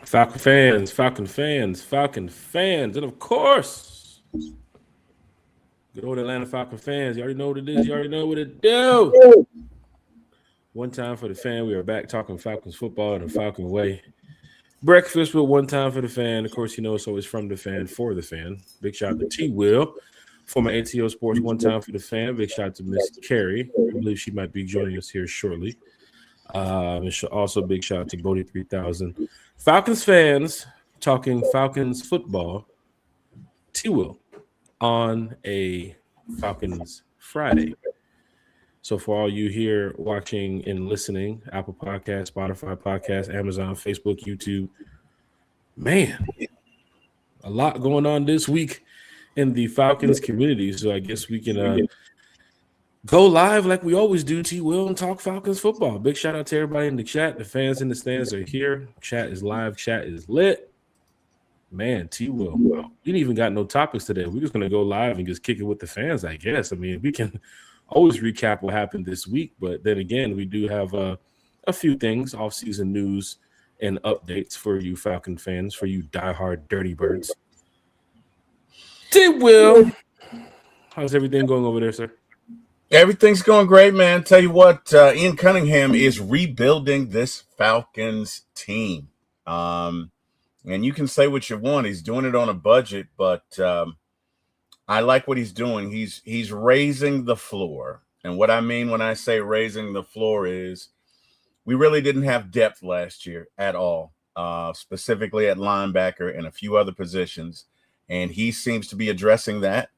Falcon fans, and of course, good old Atlanta Falcon fans. You already know what it is. You already know what it do. One time for the fan. We are back talking Falcons football in a Falcon way. Breakfast with one time for the fan. Of course, you know it's always from the fan for the fan. Big shout out to T Will, former ATO Sports one time for the fan. Big shout out to Miss Carrie. I believe she might be joining us here shortly. Also, big shout out to Bodie 3000. Falcons fans talking Falcons football. T Will on a Falcons Friday. So for all you here watching and listening, Apple Podcast, Spotify Podcast, Amazon, Facebook, YouTube, man, a lot going on this week in the Falcons community. So I guess we can go live like we always do, T. Will, and talk Falcons football. Big shout out to everybody in the chat. The fans in the stands are here. Chat is live. Chat is lit. Man, T. Will, wow. We didn't even got no topics today. We're just going to go live and just kick it with the fans, I guess. I mean, we can always recap what happened this week, but then again, we do have a few things, off-season news and updates for you Falcon fans, for you diehard dirty birds. T. Will, how's everything going over there, sir? Everything's going great, man. Tell you what, Ian Cunningham is rebuilding this Falcons team. And you can say what you want. He's doing it on a budget, but I like what he's doing. He's raising the floor. And what I mean when I say raising the floor is we really didn't have depth last year at all, specifically at linebacker and a few other positions. And he seems to be addressing that.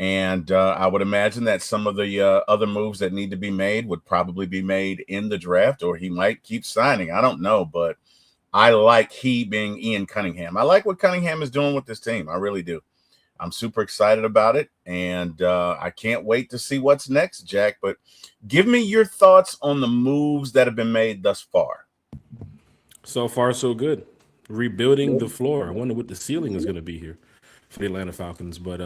And I would imagine that some of the other moves that need to be made would probably be made in the draft, or he might keep signing. I don't know, but I like he being Ian Cunningham. I like what Cunningham is doing with this team. I really do. I'm super excited about it, and I can't wait to see what's next, Jack. But give me your thoughts on the moves that have been made thus far. So far, so good. Rebuilding the floor. I wonder what the ceiling is going to be here for the Atlanta Falcons. But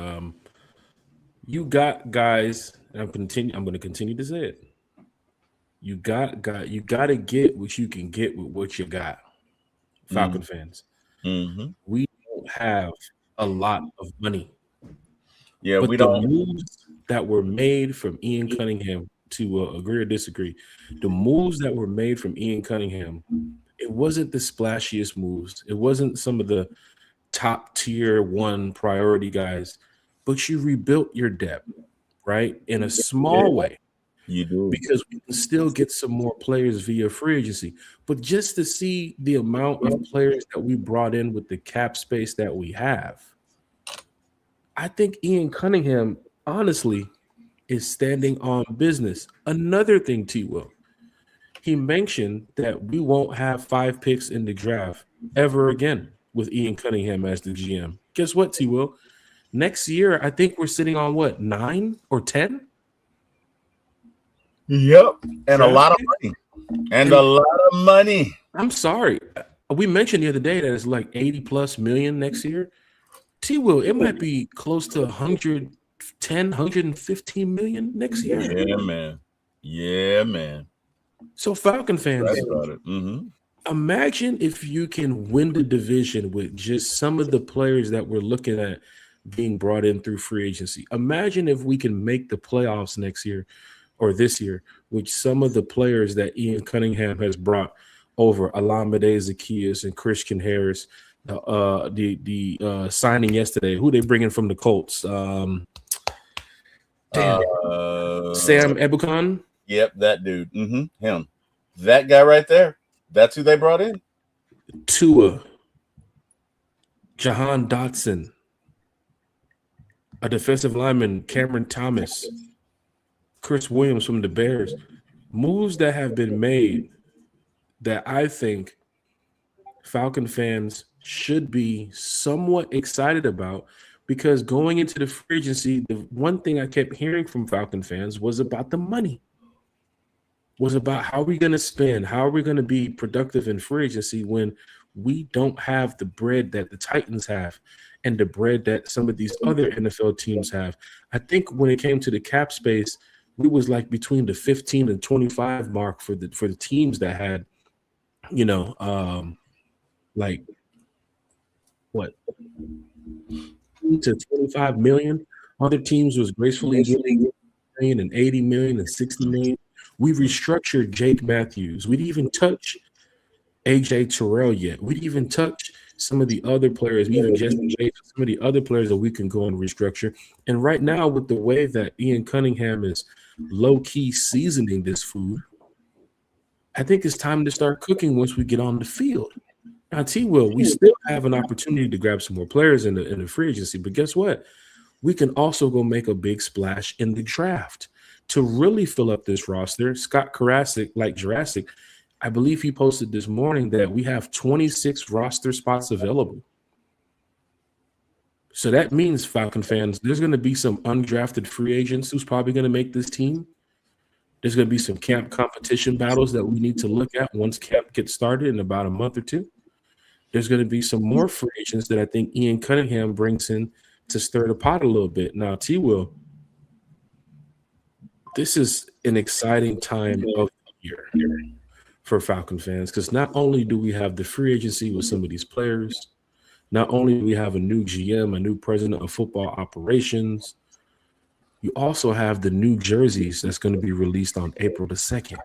you got guys, and I'm going to continue to say it. You got to get what you can get with what you got. Falcon fans. We don't have a lot of money. Yeah, but we the don't. moves that were made from Ian Cunningham, to agree or disagree, the moves that were made from Ian Cunningham, it wasn't the splashiest moves. It wasn't some of the top tier one priority guys, but you rebuilt your depth, right? In a small way. You do. Because we can still get some more players via free agency. But just to see the amount of players that we brought in with the cap space that we have, I think Ian Cunningham, honestly, is standing on business. Another thing, T. Will, he mentioned that we won't have 5 picks in the draft ever again with Ian Cunningham as the GM. Guess what, T. Will? Next year, I think we're sitting on, 9 or 10? Yep, and a lot of money. And a lot of money. I'm sorry. We mentioned the other day that it's like 80+ million next year. T. Will, it might be close to 110, 115 million next year. Yeah, man. Yeah, man. So Falcon fans, it. Imagine if you can win the division with just some of the players that we're looking at being brought in through free agency. Imagine if we can make the playoffs next year or this year, which some of the players that Ian Cunningham has brought over, Alameda Zacchaeus and Christian Harris, the signing yesterday, who they bringing from the Colts? Sam Ebukam? Yep, that dude. Him. That guy right there. That's who they brought in. Tua, Jahan Dotson, a defensive lineman, Cameron Thomas, Chris Williams from the Bears. Moves that have been made that I think Falcon fans should be somewhat excited about, because going into the free agency, the one thing I kept hearing from Falcon fans was about the money, was about how are we going to spend, how are we going to be productive in free agency when we don't have the bread that the Titans have and the bread that some of these other NFL teams have. I think when it came to the cap space, we was like between the 15 and 25 mark for the teams that had, like what to 25 million. Other teams was gracefully getting million and 80 million and 60 million. We restructured Jake Matthews. We didn't even touch AJ Terrell yet. We didn't even touch some of the other players, even Justin Bates, some of the other players that we can go and restructure. And right now, with the way that Ian Cunningham is low-key seasoning this food, I think it's time to start cooking once we get on the field. Now, T-Will, we still have an opportunity to grab some more players in the free agency, but guess what? We can also go make a big splash in the draft to really fill up this roster. Scott Karasik, like Jurassic, I believe he posted this morning that we have 26 roster spots available. So that means, Falcon fans, there's going to be some undrafted free agents who's probably going to make this team. There's going to be some camp competition battles that we need to look at once camp gets started in about a month or two. There's going to be some more free agents that I think Ian Cunningham brings in to stir the pot a little bit. Now, T-Will, this is an exciting time of the year for Falcon fans, because not only do we have the free agency with some of these players, not only do we have a new GM, a new president of football operations, you also have the new jerseys that's going to be released on April the 2nd.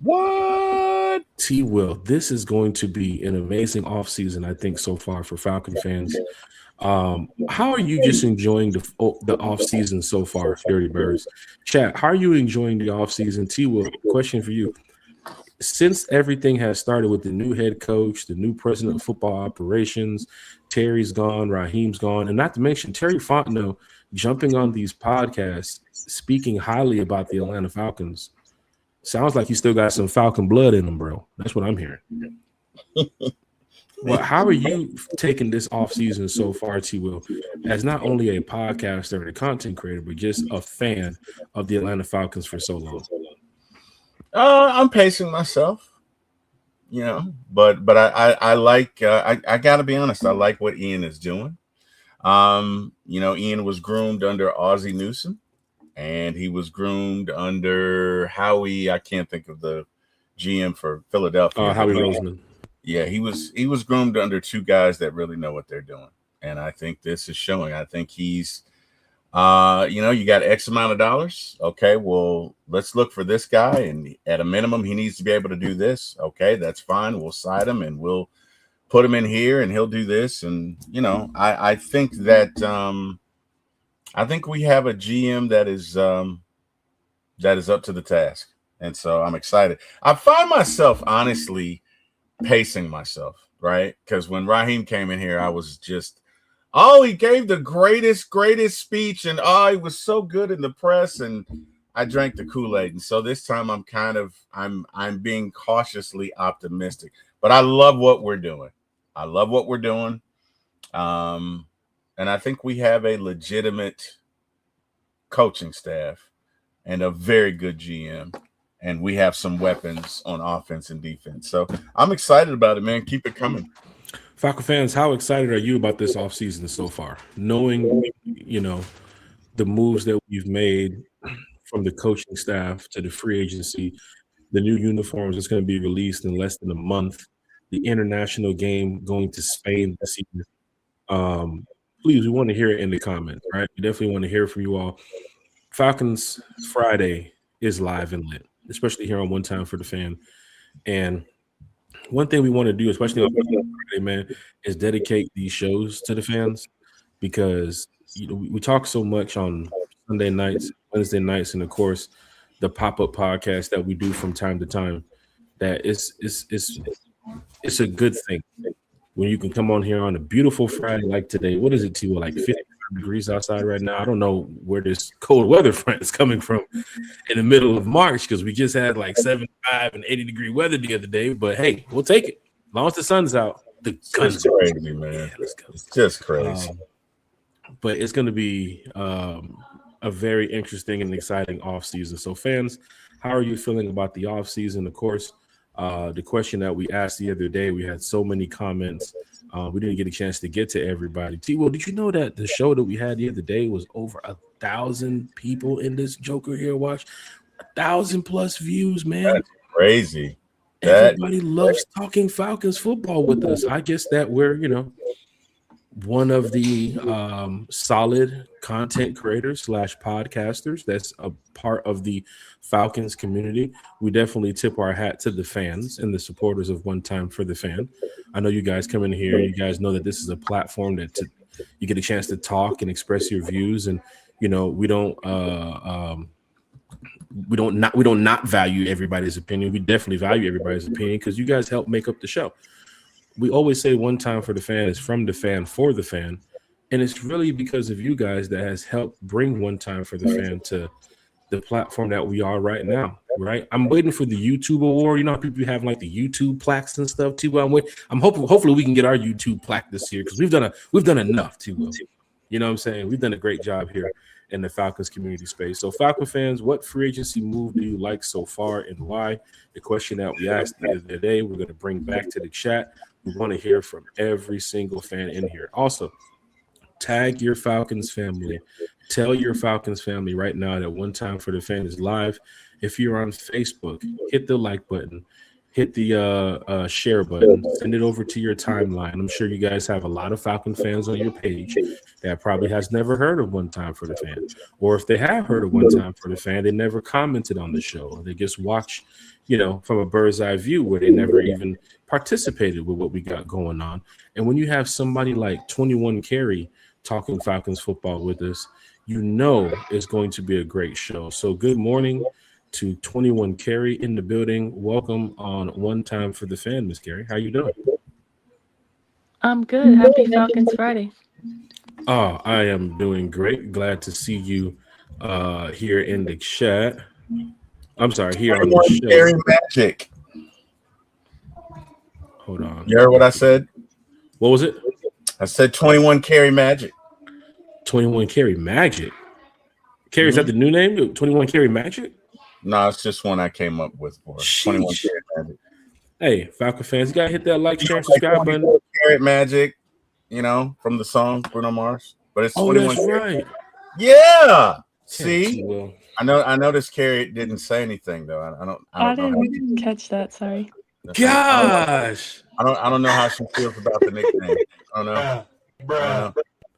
What? T-Will, this is going to be an amazing offseason, I think, so far for Falcon fans. How are you just enjoying the offseason so far, Dirty Birds? Chat, how are you enjoying the offseason? T-Will, question for you. Since everything has started with the new head coach, the new president of football operations, Terry's gone, Raheem's gone, and not to mention Terry Fontenot jumping on these podcasts, speaking highly about the Atlanta Falcons. Sounds like you still got some Falcon blood in them, bro. That's what I'm hearing. Well, how are you taking this offseason so far, T-Will, as not only a podcaster and a content creator, but just a fan of the Atlanta Falcons for so long? I'm pacing myself, but I like I gotta be honest, I like what Ian is doing. Ian was groomed under Ozzie Newsome, and he was groomed under Howie. I can't think of the GM for Philadelphia. Howie Roseman. Yeah, he was groomed under two guys that really know what they're doing, and I think this is showing. I think he's you got X amount of dollars. Okay, well, let's look for this guy. And at a minimum, he needs to be able to do this. Okay, that's fine. We'll side him and we'll put him in here and he'll do this. And, I think that I think we have a GM that is up to the task. And so I'm excited. I find myself honestly pacing myself, right? Because when Raheem came in here, I was just, he gave the greatest speech, and he was so good in the press, and I drank the Kool-Aid. And so this time I'm being cautiously optimistic. But I love what we're doing. And I think we have a legitimate coaching staff and a very good GM. And we have some weapons on offense and defense. So I'm excited about it, man. Keep it coming. Falcon fans, how excited are you about this offseason so far? Knowing, the moves that we've made from the coaching staff to the free agency, the new uniforms that's going to be released in less than a month, the international game going to Spain this season. Please, we want to hear it in the comments, right? We definitely want to hear from you all. Falcons Friday is live and lit, especially here on One Time for the Fan. And one thing we want to do, especially on Friday, man, is dedicate these shows to the fans, because we talk so much on Sunday nights, Wednesday nights, and of course the pop-up podcast that we do from time to time. That it's a good thing when you can come on here on a beautiful Friday like today. What is it, T? Like 50 degrees outside right now. I don't know where this cold weather front is coming from in the middle of March, because we just had like 75 and 80-degree weather the other day. But hey, we'll take it as long as the sun's out. The guns are crazy, man. Yeah, let's go. It's just crazy. But it's going to be a very interesting and exciting offseason. So, fans, how are you feeling about the offseason? Of course, the question that we asked the other day, we had so many comments. We didn't get a chance to get to everybody. T-Will, did you know that the show that we had the other day was over 1,000 people in this Joker here watch? 1,000+ views, man. That's crazy. Everybody loves talking Falcons football with us. I guess that we're, one of the solid content creators / podcasters that's a part of the Falcons community. We definitely tip our hat to the fans and the supporters of One Time for the Fan. I know you guys come in here. You guys know that this is a platform that you get a chance to talk and express your views. And, we don't not value everybody's opinion. We definitely value everybody's opinion because you guys help make up the show. We always say One Time for the Fan is from the fan for the fan. And it's really because of you guys that has helped bring One Time for the Fan to the platform that we are right now, right? I'm waiting for the YouTube award. You know how people have like the YouTube plaques and stuff too. I'm hoping hopefully we can get our YouTube plaque this year because we've done enough too. You know what I'm saying? We've done a great job here in the Falcons community space. So Falcon fans, what free agency move do you like so far and why? The question that we asked the other day, we're going to bring back to the chat. We want to hear from every single fan in here. Also, tag your Falcons family. Tell your Falcons family right now that One Time for the Fan is live. If you're on Facebook, hit the like button, hit the share button, send it over to your timeline. I'm sure you guys have a lot of Falcon fans on your page that probably has never heard of One Time for the Fan. Or if they have heard of One Time for the Fan, they never commented on the show. They just watch, from a bird's eye view where they never even participated with what we got going on. And when you have somebody like 21 Carey talking Falcons football with us, it's going to be a great show. So good morning to 21 Carey in the building. Welcome on One Time for the Fan, Miss Carey. How you doing? I'm good. Happy Falcons Friday. Oh, I am doing great. Glad to see you here in the chat. I'm sorry, here on the show. Carey Magic. Hold on. You heard what I said? What was it? I said 21 Carey Magic. 21 Carey Magic. Carey, is that the new name? 21 Carey Magic? No, it's just one I came up with for 21 Carey Magic. Hey, Falcon fans, you gotta hit that like, share, and subscribe button. Carey Magic, from the song Bruno Mars. But it's 21 that's Carey. right. Yeah. See? Well. I noticed Carey didn't say anything though. I didn't catch that. Sorry. Gosh. I don't know how she feels about the nickname. I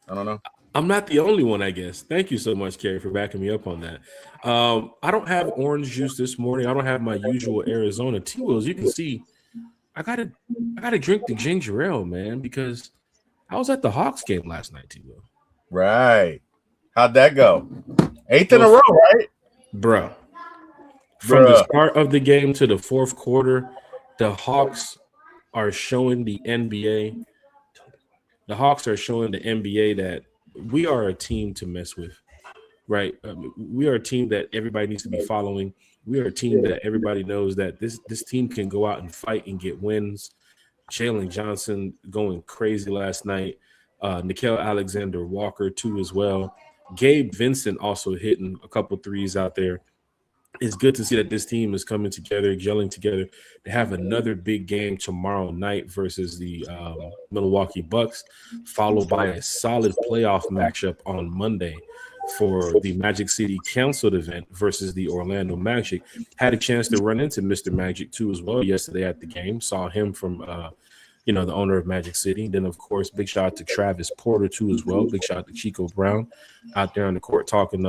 don't know. I'm not the only one, I guess. Thank you so much, Carey, for backing me up on that. I don't have orange juice this morning. I don't have my usual Arizona T-Wills. You can see I gotta drink the ginger ale, man, because I was at the Hawks game last night, T-Will. Right. How'd that go? 8th in a row, right? Bro. From the start of the game to the fourth quarter, the Hawks are showing the NBA. The Hawks are showing the NBA that we are a team to mess with, right? We are a team that everybody needs to be following. We are a team that everybody knows that this team can go out and fight and get wins. Jalen Johnson going crazy last night. Nickeil Alexander-Walker too as well. Gabe Vincent also hitting a couple threes out there. It's good to see that this team is coming together, gelling together. They have another big game tomorrow night versus the Milwaukee Bucks, followed by a solid playoff matchup on Monday for the Magic City Council event versus the Orlando Magic. Had a chance to run into Mr. Magic too as well yesterday at the game. Saw him from the owner of Magic City. Then, of course, big shout out to Travis Porter too as well. Big shout out to Chico Brown out there on the court talking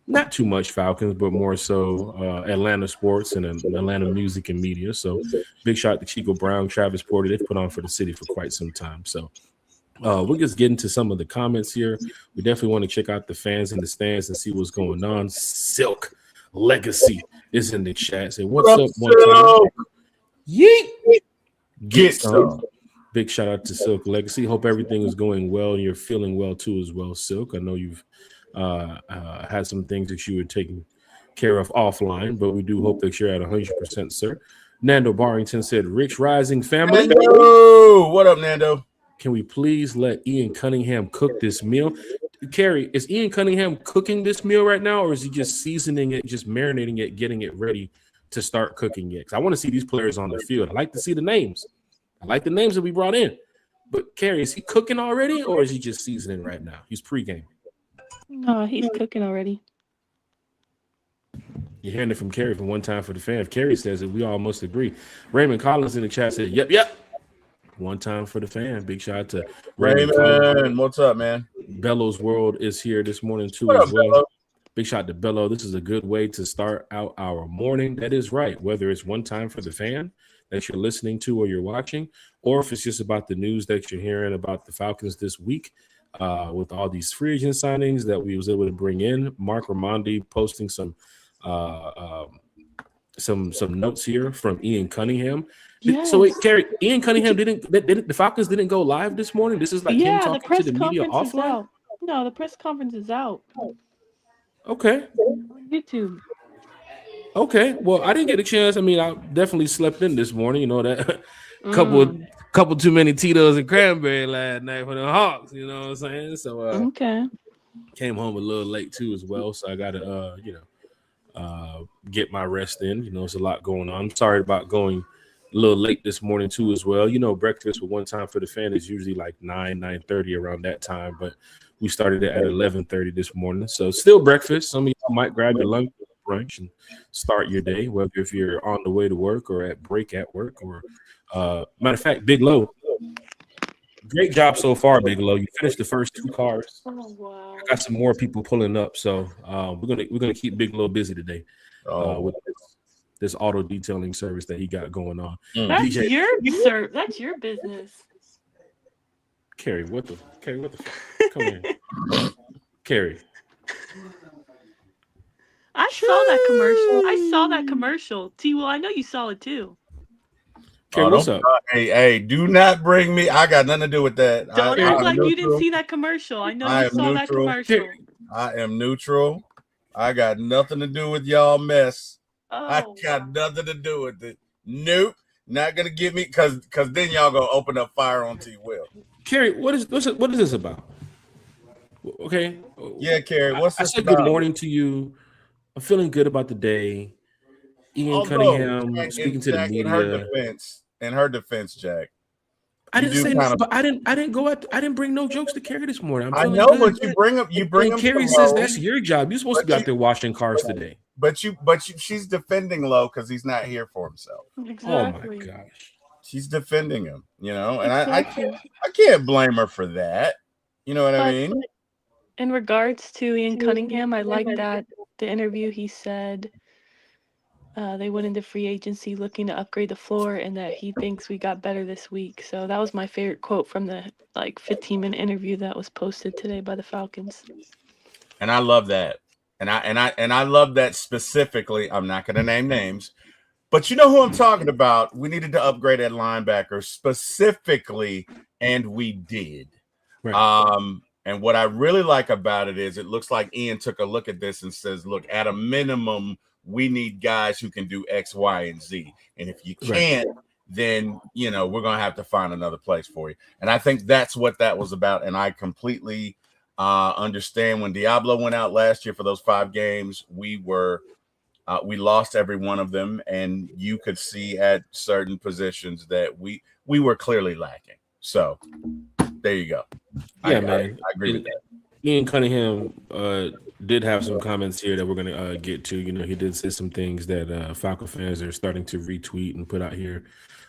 not too much Falcons, but more so Atlanta sports and Atlanta music and media. So big shout out to Chico Brown, Travis Porter. They've put on for the city for quite some time. So we'll just get into some of the comments here. We definitely want to check out the fans in the stands and see what's going on. Silk Legacy is in the chat. Say, what's up, One Time? Yeet! Get some. Big shout out to Silk Legacy. Hope everything is going well and you're feeling well too as well, Silk. I know you've had some things that you were taking care of offline, but we do hope that you're at 100%, sir. Nando Barrington said, Rich Rising family. Nando! What up, Nando? Can we please let Ian Cunningham cook this meal? Carey, is Ian Cunningham cooking this meal right now, or is he just seasoning it, just marinating it, getting it ready to start cooking it? Because I want to see these players on the field. I like to see the names. I like the names that we brought in. But, Carey, is he cooking already, or is he just seasoning right now? He's pregame. No, he's cooking already. You're hearing it from Kerry from One Time for the Fan. If Kerry says it, we all must agree. Raymond Collins in the chat said, yep. One Time for the Fan. Big shout out to Raymond Collins. Raymond, what's up, man? Bellows World is here this morning too What as up, well. Bello? Big shout out to Bello. This is a good way to start out our morning. That is right. Whether it's One Time for the Fan that you're listening to or you're watching, or if it's just about the news that you're hearing about the Falcons this week, with all these free agent signings that we was able to bring in. Mark Ramondi posting some notes here from Ian Cunningham. Yes. So wait, Kerry, Ian Cunningham didn't the Falcons didn't go live this morning? This is like him the talking press to the media conference is offline? out. No, the press conference is out Okay. on YouTube. Okay. Well, I didn't get a chance. I mean, I definitely slept in this morning. You know that couple too many Tito's and cranberry last night for the Hawks. You know what I'm saying? So Okay. came home a little late too as well. So I got to get my rest in. You know, it's a lot going on. I'm sorry about going a little late this morning too as well. You know, breakfast with One Time for the Fan is usually like 9:30 around that time, but we started it at 11:30 this morning. So still breakfast. Some of y'all might grab your lunch, brunch, and start your day, whether if you're on the way to work or at break at work or matter of fact, Big Low. Great job so far, Big Low. You finished the first 2 cars. Oh wow. I got some more people pulling up, so we're gonna keep Big Low busy today with this auto detailing service that he got going on. That's DJ, that's your business. Kerry, what the come here. Kerry. I saw that commercial. T-Will, I know you saw it too. Kerry, what's up? Hey, do not bring me. I got nothing to do with that. Don't act like you didn't see that commercial. I know you saw that commercial. I am neutral. I got nothing to do with y'all mess. Oh, I got nothing to do with it. Nope. Not gonna get me because then y'all gonna open up fire on T-Will. Kerry, what is this about? Okay. Yeah, Kerry, what's this I said about? good morning to you. I'm feeling good about the day. Ian Cunningham speaking to the media. In her defense, Jack. I didn't say this, but I didn't bring no jokes to Kerry this morning. I know, but you bring them. Kerry says that's your job. You're supposed to be out there washing cars today. But she's defending Lowe because he's not here for himself. exactly. Oh my gosh. She's defending him, and Exactly. I can't blame her for that. You know what I mean? In regards to Ian Cunningham, I like that the interview he said they went into free agency looking to upgrade the floor and that he thinks we got better this week. So that was my favorite quote from the 15-minute interview that was posted today by the Falcons. And I love that. And I love that specifically. I'm not going to name names, but you know who I'm talking about. We needed to upgrade at linebacker specifically, and we did. Right. And what I really like about it is it looks like Ian took a look at this and says, look, at a minimum, we need guys who can do X, Y, and Z. And if you can't, then, we're going to have to find another place for you. And I think that's what that was about. And I completely understand when Diablo went out last year for those 5 games, we lost every one of them. And you could see at certain positions that we were clearly lacking. So there you go. Yeah, man. I agree with that. Ian Cunningham did have some comments here that we're going to get to. He did say some things that Falcon fans are starting to retweet and put out here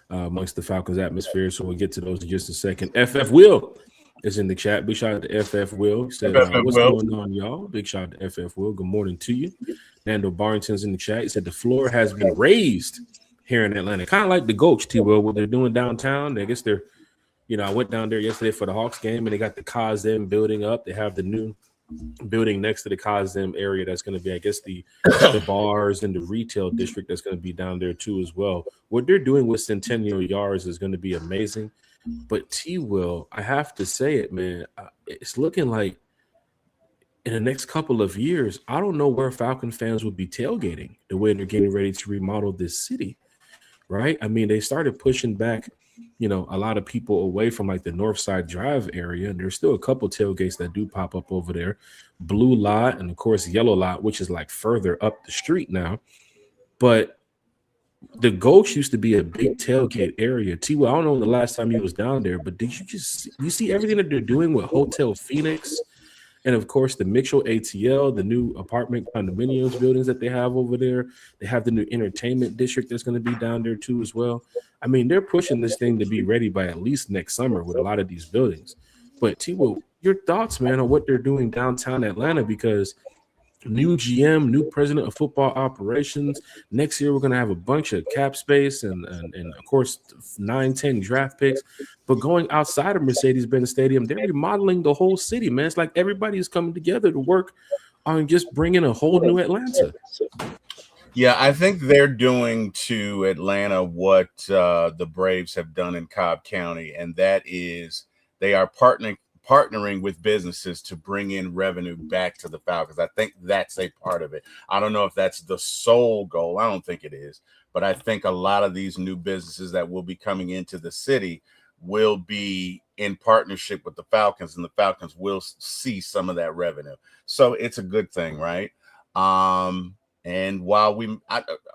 amongst the Falcons atmosphere. So we'll get to those in just a second. FF Will is in the chat. Big shout out to FF Will. He said, what's going on, y'all? Big shout out to FF Will. Good morning to you. Nando Barrington's in the chat. He said the floor has been raised here in Atlanta. Kind of like the Gulch, T-Will, what they're doing downtown. I guess they're I went down there yesterday for the Hawks game, and they got the Cosm building up. They have the new building next to the Cosm area that's going to be, I guess, the bars and the retail district that's going to be down there too as well. What they're doing with Centennial Yards is going to be amazing. But T-Will, I have to say it, man, it's looking like in the next couple of years, I don't know where Falcon fans would be tailgating the way they're getting ready to remodel this city, right? I mean, they started pushing back a lot of people away from like the Northside Drive area. And there's still a couple tailgates that do pop up over there. Blue Lot and, of course, Yellow Lot, which is like further up the street now. But the Gulch used to be a big tailgate area. T-Will, I don't know the last time you was down there, but did you see everything that they're doing with Hotel Phoenix And of course, the Mitchell ATL, the new apartment condominiums buildings that they have over there. They have the new entertainment district that's going to be down there too as well. I mean, they're pushing this thing to be ready by at least next summer with a lot of these buildings. But T-Will, your thoughts, man, on what they're doing downtown Atlanta, because new GM, new president of football operations. Next year, we're going to have a bunch of cap space and of course, 9-10 draft picks. But going outside of Mercedes-Benz Stadium, they're remodeling the whole city, man. It's like everybody's coming together to work on just bringing a whole new Atlanta. Yeah, I think they're doing to Atlanta what the Braves have done in Cobb County, and that is they are partnering with businesses to bring in revenue back to the Falcons. I think that's a part of it. I don't know if that's the sole goal. I don't think it is, but I think a lot of these new businesses that will be coming into the city will be in partnership with the Falcons, and the Falcons will see some of that revenue. So it's a good thing, right? And while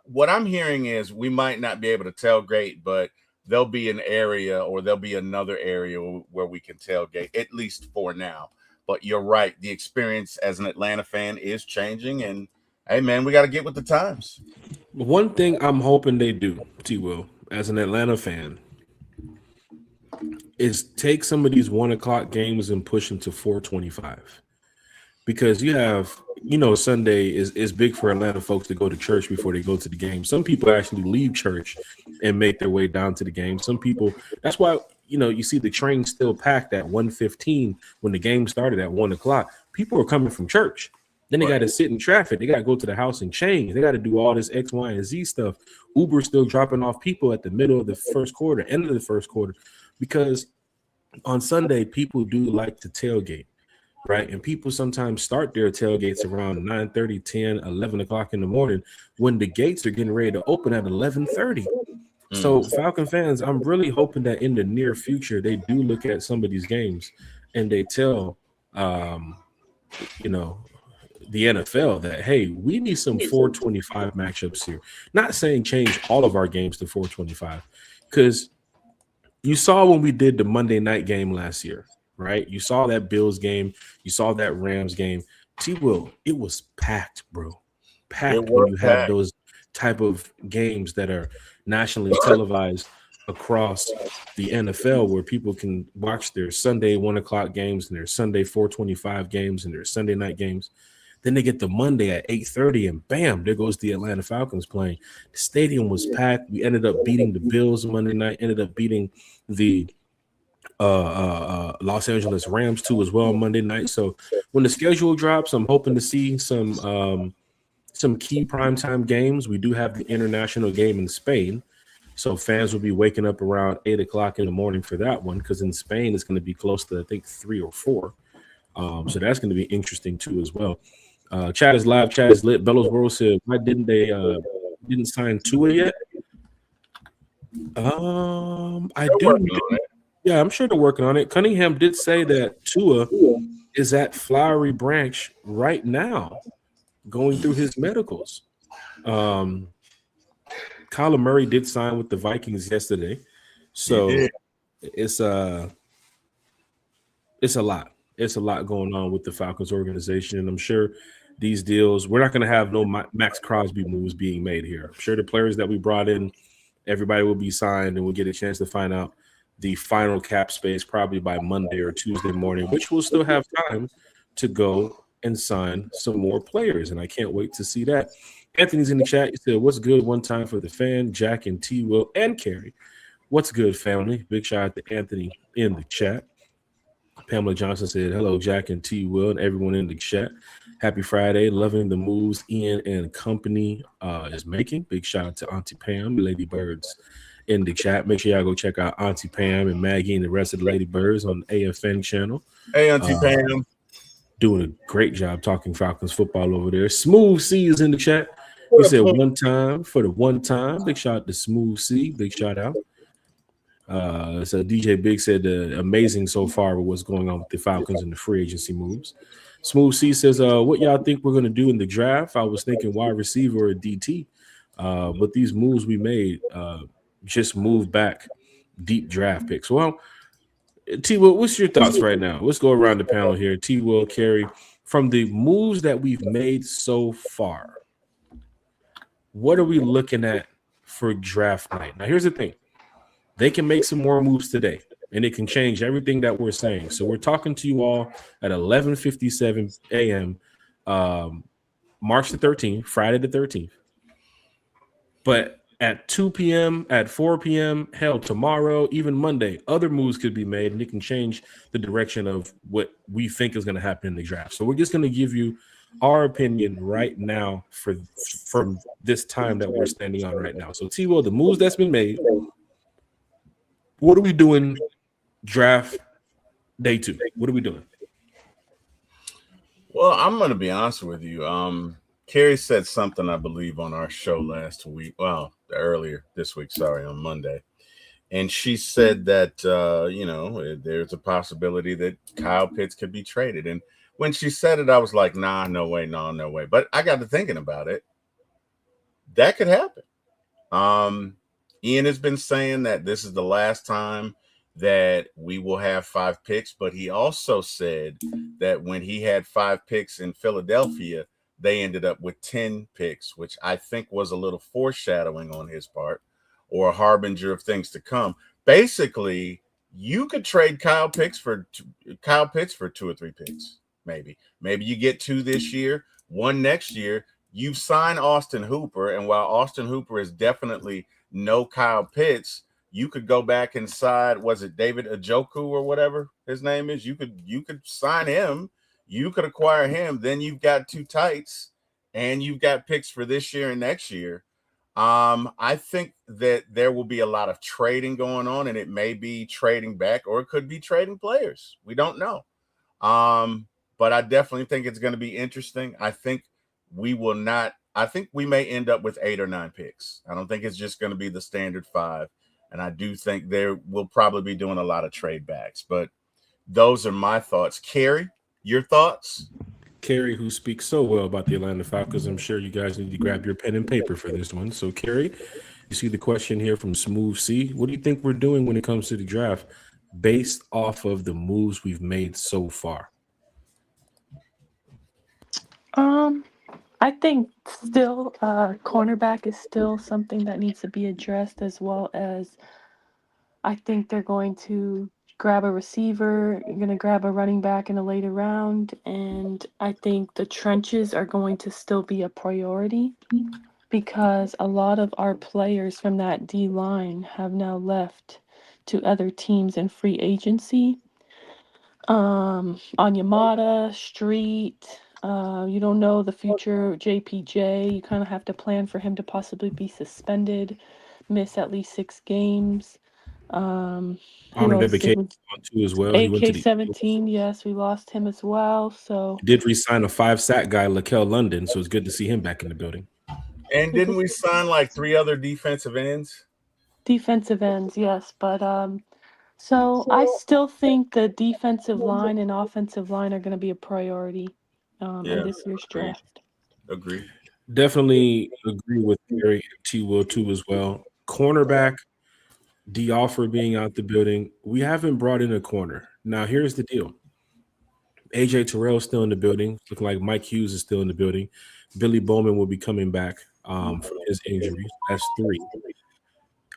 what I'm hearing is we might not be able to tailgate, but there'll be an area or there'll be another area where we can tailgate, at least for now. But you're right. The experience as an Atlanta fan is changing. And, hey, man, we got to get with the times. One thing I'm hoping they do, T-Will, as an Atlanta fan, is take some of these 1 o'clock games and push them to 4:25. Because you have, Sunday is big for Atlanta folks to go to church before they go to the game. Some people actually leave church and make their way down to the game. Some people, that's why, you see the train still packed at 1:15 when the game started at 1 o'clock. People are coming from church. Then they got to sit in traffic. They got to go to the house and change. They got to do all this X, Y, and Z stuff. Uber's still dropping off people at the middle of the first quarter, end of the first quarter, because on Sunday, people do like to tailgate. Right. And people sometimes start their tailgates around 9:30, 10, 11 o'clock in the morning when the gates are getting ready to open at 11:30. So Falcon fans, I'm really hoping that in the near future, they do look at some of these games and they tell, the NFL that, hey, we need some 4:25 matchups here. Not saying change all of our games to 4:25, because you saw when we did the Monday night game last year. Right, you saw that Bills game, you saw that Rams game. T-Will, it was packed, bro. Packed when you have those type of games that are nationally televised across the NFL, where people can watch their Sunday 1 o'clock games and their Sunday 4:25 games and their Sunday night games. Then they get the Monday at 8:30, and bam, there goes the Atlanta Falcons playing. The stadium was packed. We ended up beating the Bills Monday night. Ended up beating the Los Angeles Rams too as well Monday night. So when the schedule drops, I'm hoping to see some key primetime games. We do have the international game in Spain, so fans will be waking up around 8 o'clock in the morning for that one, because in Spain it's going to be close to, I think, 3 or 4. So that's going to be interesting too as well. Chat is live, chat is lit. Bellows World said, why didn't they didn't sign Tua yet? I do. Yeah, I'm sure they're working on it. Cunningham did say that Tua is at Flowery Branch right now, going through his medicals. Kyler Murray did sign with the Vikings yesterday, so it's a lot. It's a lot going on with the Falcons organization, and I'm sure these deals, we're not going to have no Max Crosby moves being made here. I'm sure the players that we brought in, everybody will be signed, and we'll get a chance to find out the final cap space probably by Monday or Tuesday morning, which we'll still have time to go and sign some more players. And I can't wait to see that. Anthony's in the chat. He said, what's good? One time for the fan, Jack and T, Will, and Carrie. What's good, family? Big shout out to Anthony in the chat. Pamela Johnson said, hello, Jack and T, Will, and everyone in the chat. Happy Friday. Loving the moves Ian and company is making. Big shout out to Auntie Pam, Lady Birds in the chat. Make sure y'all go check out Auntie Pam and Maggie and the rest of the Lady Birds on the AFN channel. Hey, Auntie Pam. Doing a great job talking Falcons football over there. Smooth C is in the chat. He said one time for the one time. Big shout out to Smooth C. Big shout out. So DJ Big said amazing so far with what's going on with the Falcons and the free agency moves. Smooth C says, what y'all think we're going to do in the draft? I was thinking wide receiver or DT. But these moves we made just move back deep draft picks. Well, T. Will, what's your thoughts right now? Let's go around the panel here. T. Will, Carey, from the moves that we've made so far, what are we looking at for draft night? Now, here's the thing. They can make some more moves today, and it can change everything that we're saying. So we're talking to you all at 11:57 a.m., March the 13th, Friday the 13th. But at 2 p.m., at 4 p.m., hell, tomorrow, even Monday, other moves could be made, and it can change the direction of what we think is going to happen in the draft. So we're just going to give you our opinion right now from this time that we're standing on right now. So, T-Will, the moves that's been made, what are we doing draft day 2? What are we doing? Well, I'm going to be honest with you. Carrie said something, I believe, on our show last week. Well, earlier this week, sorry, on Monday. And she said that, there's a possibility that Kyle Pitts could be traded. And when she said it, I was like, nah, no way, no way. But I got to thinking about it. That could happen. Ian has been saying that this is the last time that we will have 5 picks, but he also said that when he had 5 picks in Philadelphia, they ended up with 10 picks, which I think was a little foreshadowing on his part or a harbinger of things to come. Basically, you could trade Kyle Pitts for 2 or 3 picks. Maybe you get 2 this year, 1 next year. You sign Austin Hooper, and while Austin Hooper is definitely no Kyle Pitts, you could go back inside. Was it David Njoku or whatever his name is? You could sign him. You could acquire him. Then you've got 2 tights, and you've got picks for this year and next year. I think that there will be a lot of trading going on, and it may be trading back, or it could be trading players. We don't know. But I definitely think it's going to be interesting. I think we may end up with 8 or 9 picks. I don't think it's just going to be the standard 5. And I do think we'll probably be doing a lot of trade backs. But those are my thoughts. Carey, your thoughts? Carey, who speaks so well about the Atlanta Falcons, I'm sure you guys need to grab your pen and paper for this one. So, Carey, you see the question here from Smooth C. What do you think we're doing when it comes to the draft based off of the moves we've made so far? I think still cornerback is still something that needs to be addressed, as well as I think they're going to grab a receiver, you're going to grab a running back in a later round, and I think the trenches are going to still be a priority because a lot of our players from that D line have now left to other teams in free agency. Onyemata, Street, you don't know the future JPJ. You kind of have to plan for him to possibly be suspended, miss at least 6 games. Who else became on too as well. He went to the AK-17, yes, we lost him as well. So he did re-sign a 5-sack guy, Lakel London, so it's good to see him back in the building. And didn't we sign like 3 other defensive ends? Defensive ends, yes, but so I still think the defensive line and offensive line are going to be a priority in this year's draft. Agree. Definitely agree with Gary and T-Will too as well. Cornerback, D Offer being out the building. We haven't brought in a corner. Now, here's the deal. AJ Terrell's still in the building. Looking like Mike Hughes is still in the building. Billy Bowman will be coming back from his injury. That's 3.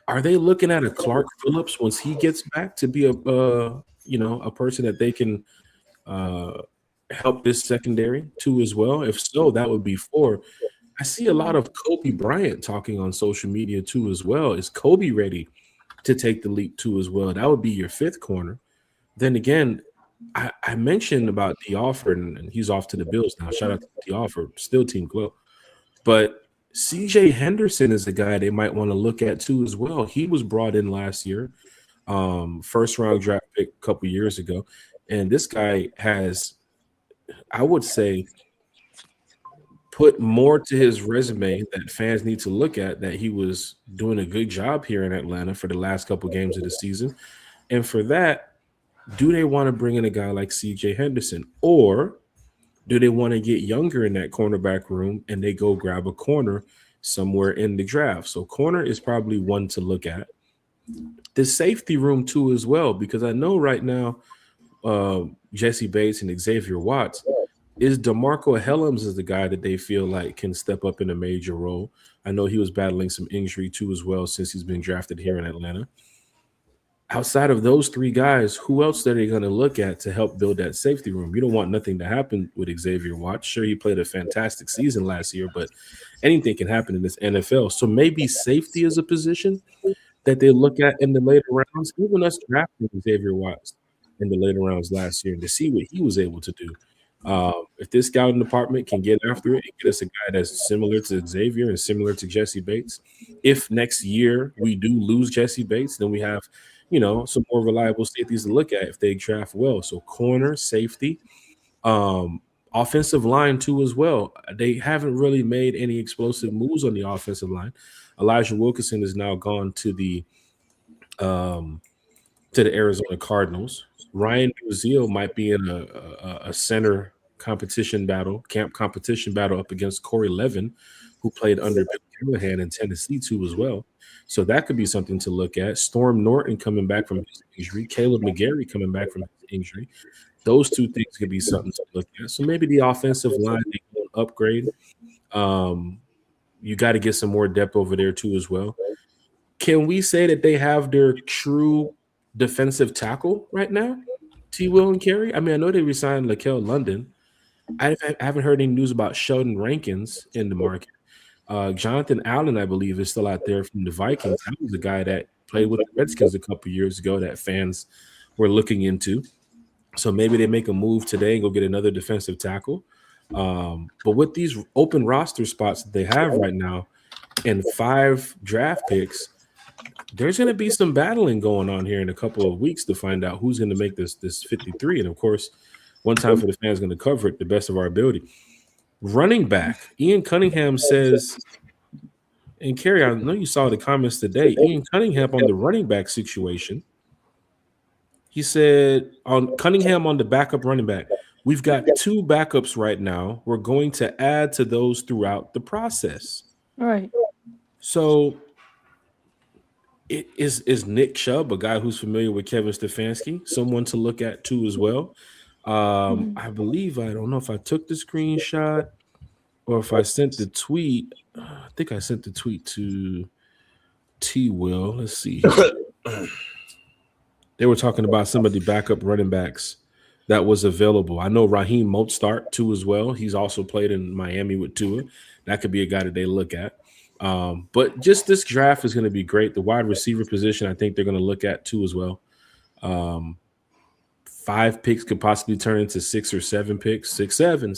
Are they looking at a Clark Phillips once he gets back to be a person that they can help this secondary too as well? If so, that would be 4. I see a lot of Kobe Bryant talking on social media too as well. Is Kobe ready to take the leap too as well? That would be your 5th corner. Then again, I mentioned about the offer, and he's off to the Bills now. Shout out to the offer, still Team Glow. But CJ Henderson is the guy they might want to look at too as well. He was brought in last year, 1st round draft pick a couple years ago. And this guy has, I would say, put more to his resume that fans need to look at, that he was doing a good job here in Atlanta for the last couple games of the season. And for that, do they want to bring in a guy like CJ Henderson, or do they want to get younger in that cornerback room and they go grab a corner somewhere in the draft? So corner is probably one to look at. the safety room too as well, because I know right now Jesse Bates and Xavier Watts is DeMarco Hellams is the guy that they feel like can step up in a major role. I know he was battling some injury too as well since he's been drafted here in Atlanta. Outside of those three guys, who else are they going to look at to help build that safety room? You don't want nothing to happen with Xavier Watts. Sure, he played a fantastic season last year, but anything can happen in this NFL. So maybe safety is a position that they look at in the later rounds, even us drafting Xavier Watts in the later rounds last year, and to see what he was able to do. If this scouting department can get after it and get us a guy that's similar to Xavier and similar to Jesse Bates, if next year we do lose Jesse Bates, then we have, some more reliable safeties to look at if they draft well. So corner, safety, offensive line too as well. They haven't really made any explosive moves on the offensive line. Elijah Wilkinson is now gone to the Arizona Cardinals. Ryan Musial might be in a center camp competition battle up against Corey Levin, who played under Bill Callahan in Tennessee too as well. So that could be something to look at. Storm Norton coming back from his injury, Caleb McGarry coming back from his injury. Those two things could be something to look at. So maybe the offensive line they can upgrade. You got to get some more depth over there too as well. Can we say that they have their true defensive tackle right now, T. Will and Carey? I mean, I know they resigned Lakel London. I haven't heard any news about Sheldon Rankins in the market. Jonathan Allen, I believe, is still out there from the Vikings. That was the guy that played with the Redskins a couple years ago that fans were looking into. So maybe they make a move today and go get another defensive tackle. But with these open roster spots that they have right now and 5 draft picks, there's going to be some battling going on here in a couple of weeks to find out who's going to make this 53. And, of course, one time for the fans going to cover it the best of our ability. Running back, Ian Cunningham says, and Kerry, I know you saw the comments today, Ian Cunningham on the running back situation. He said, on Cunningham on the backup running back, we've got 2 backups right now. We're going to add to those throughout the process. All right. So is Nick Chubb, a guy who's familiar with Kevin Stefanski, someone to look at too as well? I believe, I don't know if I took the screenshot or if I sent the tweet. I think I sent the tweet to T. Will. Let's see. They were talking about some of the backup running backs that was available. I know Raheem Mostert too as well. He's also played in Miami with Tua. That could be a guy that they look at. But just this draft is going to be great. The wide receiver position, I think they're going to look at too as well. 5 picks could possibly turn into 6 or 7 picks, 6, 7,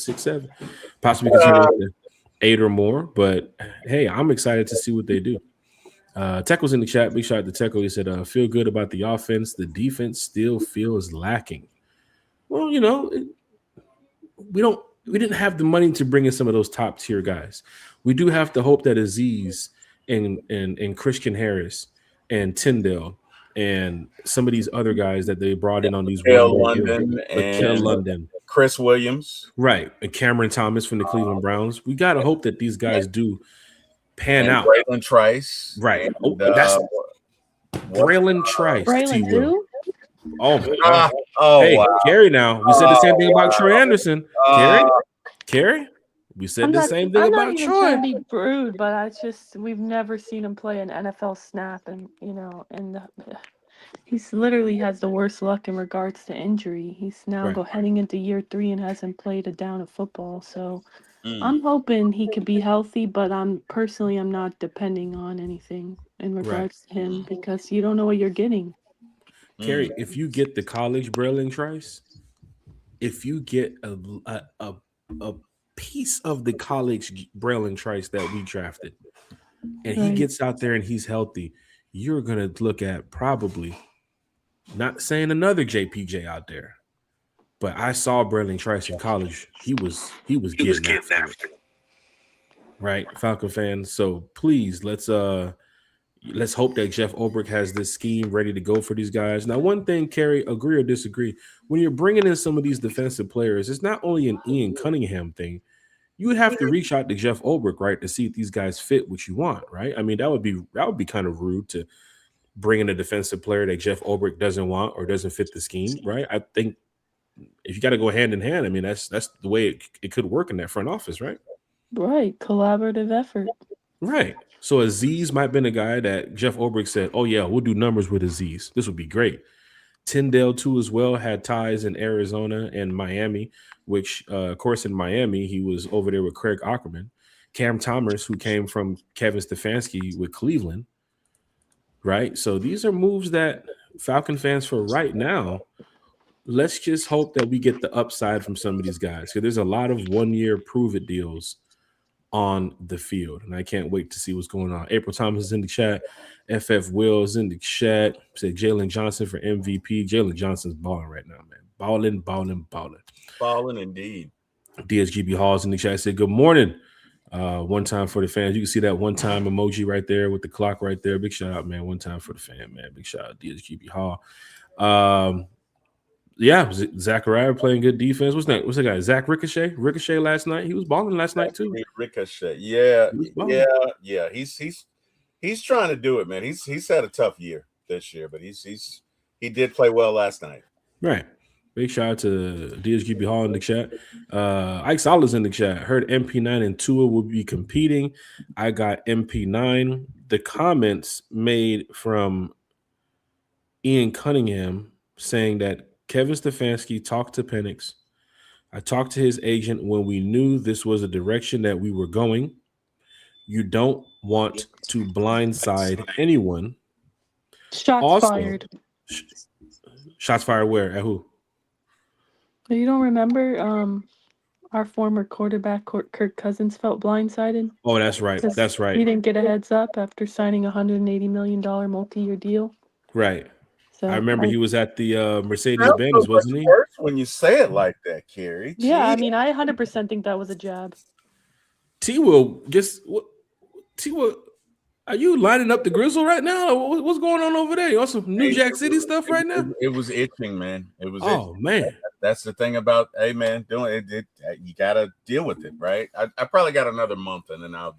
possibly could turn into 8 or more. But hey, I'm excited to see what they do. Tech was in the chat. Big shout out to Techo. He said, feel good about the offense. The defense still feels lacking. Well, we didn't have the money to bring in some of those top tier guys. We do have to hope that Aziz and Christian Harris and Tyndale and some of these other guys that they brought in on these London, Chris Williams, right, and Cameron Thomas from the Cleveland Browns. We got to hope that these guys do pan out. Braylon Trice, right? That's Braylon Trice. Braylon who? Oh my God! Hey, wow. Kerry. Now we said the same thing about Troy Anderson. Kerry. We said the same thing about Troy. I'm not trying to be rude, but we've never seen him play an NFL snap, and he's literally has the worst luck in regards to injury. He's now heading into year 3 and hasn't played a down of football. So I'm hoping he could be healthy, but I'm not depending on anything in regards to him because you don't know what you're getting. Kerry, if you get the college Braylon Trice, if you get a piece of the college Braylon Trice that we drafted, and he gets out there and he's healthy, you're gonna look at probably, not saying another JPJ out there, but I saw Braylon Trice in college. He was getting after it. Right, Falcon fans. So please let's hope that Jeff Ulbrich has this scheme ready to go for these guys. Now, one thing, Kerry, agree or disagree, when you're bringing in some of these defensive players, it's not only an Ian Cunningham thing. You would have to reach out to Jeff Ulbrich, right, to see if these guys fit what you want, right? I mean, that would be kind of rude to bringing a defensive player that Jeff Ulbrich doesn't want or doesn't fit the scheme, right? I think if you got to go hand in hand, I mean, that's the way it could work in that front office, right? Right. Collaborative effort. Right. So Aziz might have been a guy that Jeff Ulbrich said, oh, yeah, we'll do numbers with Aziz. This would be great. Tyndale, too, as well, had ties in Arizona and Miami, which, of course, in Miami, he was over there with Craig Ackerman. Cam Thomas, who came from Kevin Stefanski with Cleveland, right? So these are moves that Falcon fans for right now, let's just hope that we get the upside from some of these guys. Because there's a lot of one-year prove-it deals on the field, and I can't wait to see what's going on. April Thomas is in the chat. FF Wills in the chat. Said Jalen Johnson for MVP. Jalen Johnson's balling right now, man. Balling. Balling indeed. DSGB Halls in the chat said, good morning. One time for the fans. You can see that one time emoji right there with the clock right there. Big shout out, man. One time for the fan, man. Big shout out DSGB Hall. Yeah, Zachariah playing good defense. What's the guy? Zach Ricochet? Ricochet last night. He was balling last night too. Ricochet. Yeah. He's trying to do it, man. He's had a tough year this year, but he did play well last night. Right. Big shout out to DSGB Hall in the chat. Ike Sala's in the chat. Heard MP9 and Tua will be competing. I got MP9. The comments made from Ian Cunningham saying that Kevin Stefanski talked to Penix. I talked to his agent when we knew this was a direction that we were going. You don't want to blindside anyone. Shots fired. Shots fired where? At who? You don't remember our former quarterback, Kirk Cousins, felt blindsided? Oh, that's right. That's right. He didn't get a heads up after signing a $180 million multi-year deal. Right. So I remember he was at the Mercedes-Benz, wasn't he? When you say it like that, Carrie. Yeah, I mean, I 100% think that was a jab. T-Will, are you lining up the grizzle right now? What's going on over there? You on some New Jack City stuff right now? It was itching, man. It was. Oh, itching. Man. That's the thing about, hey, man, doing it. You got to deal with it, right? I probably got another month, and then I'll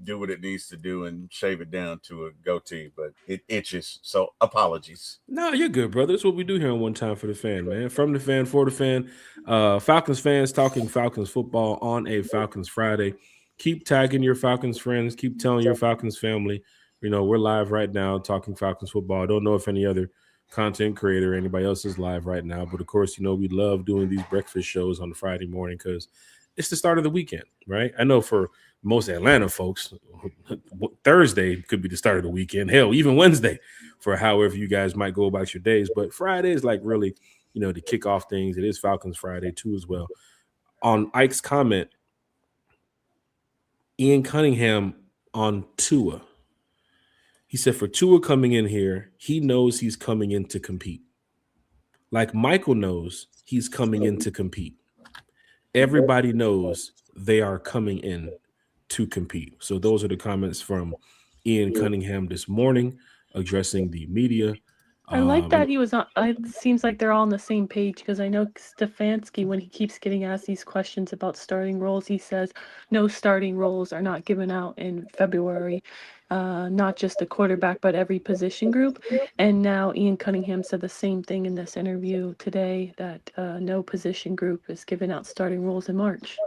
do what it needs to do and shave it down to a goatee, but it itches. So apologies. No, you're good, brother. That's what we do here on One Time for the Fan, man. From the fan, for the fan. Falcons fans talking Falcons football on a Falcons Friday. Keep tagging your Falcons friends. Keep telling your Falcons family. You know, we're live right now talking Falcons football. I don't know if any other content creator or anybody else is live right now, but of course, you know, we love doing these breakfast shows on the Friday morning because it's the start of the weekend, right? I know for most Atlanta folks, Thursday could be the start of the weekend. Hell, even Wednesday for however you guys might go about your days. But Friday is like really, you know, to kick off things. It is Falcons Friday too as well. On Ike's comment, Ian Cunningham on Tua. He said for Tua coming in here, he knows he's coming in to compete. Like Michael knows he's coming in to compete. Everybody knows they are coming in to compete. So those are the comments from Ian Cunningham this morning addressing the media. I like that he was on. It seems like they're all on the same page because I know Stefanski, when he keeps getting asked these questions about starting roles, he says no starting roles are not given out in February, not just the quarterback, but every position group. And now Ian Cunningham said the same thing in this interview today, that no position group is giving out starting roles in March.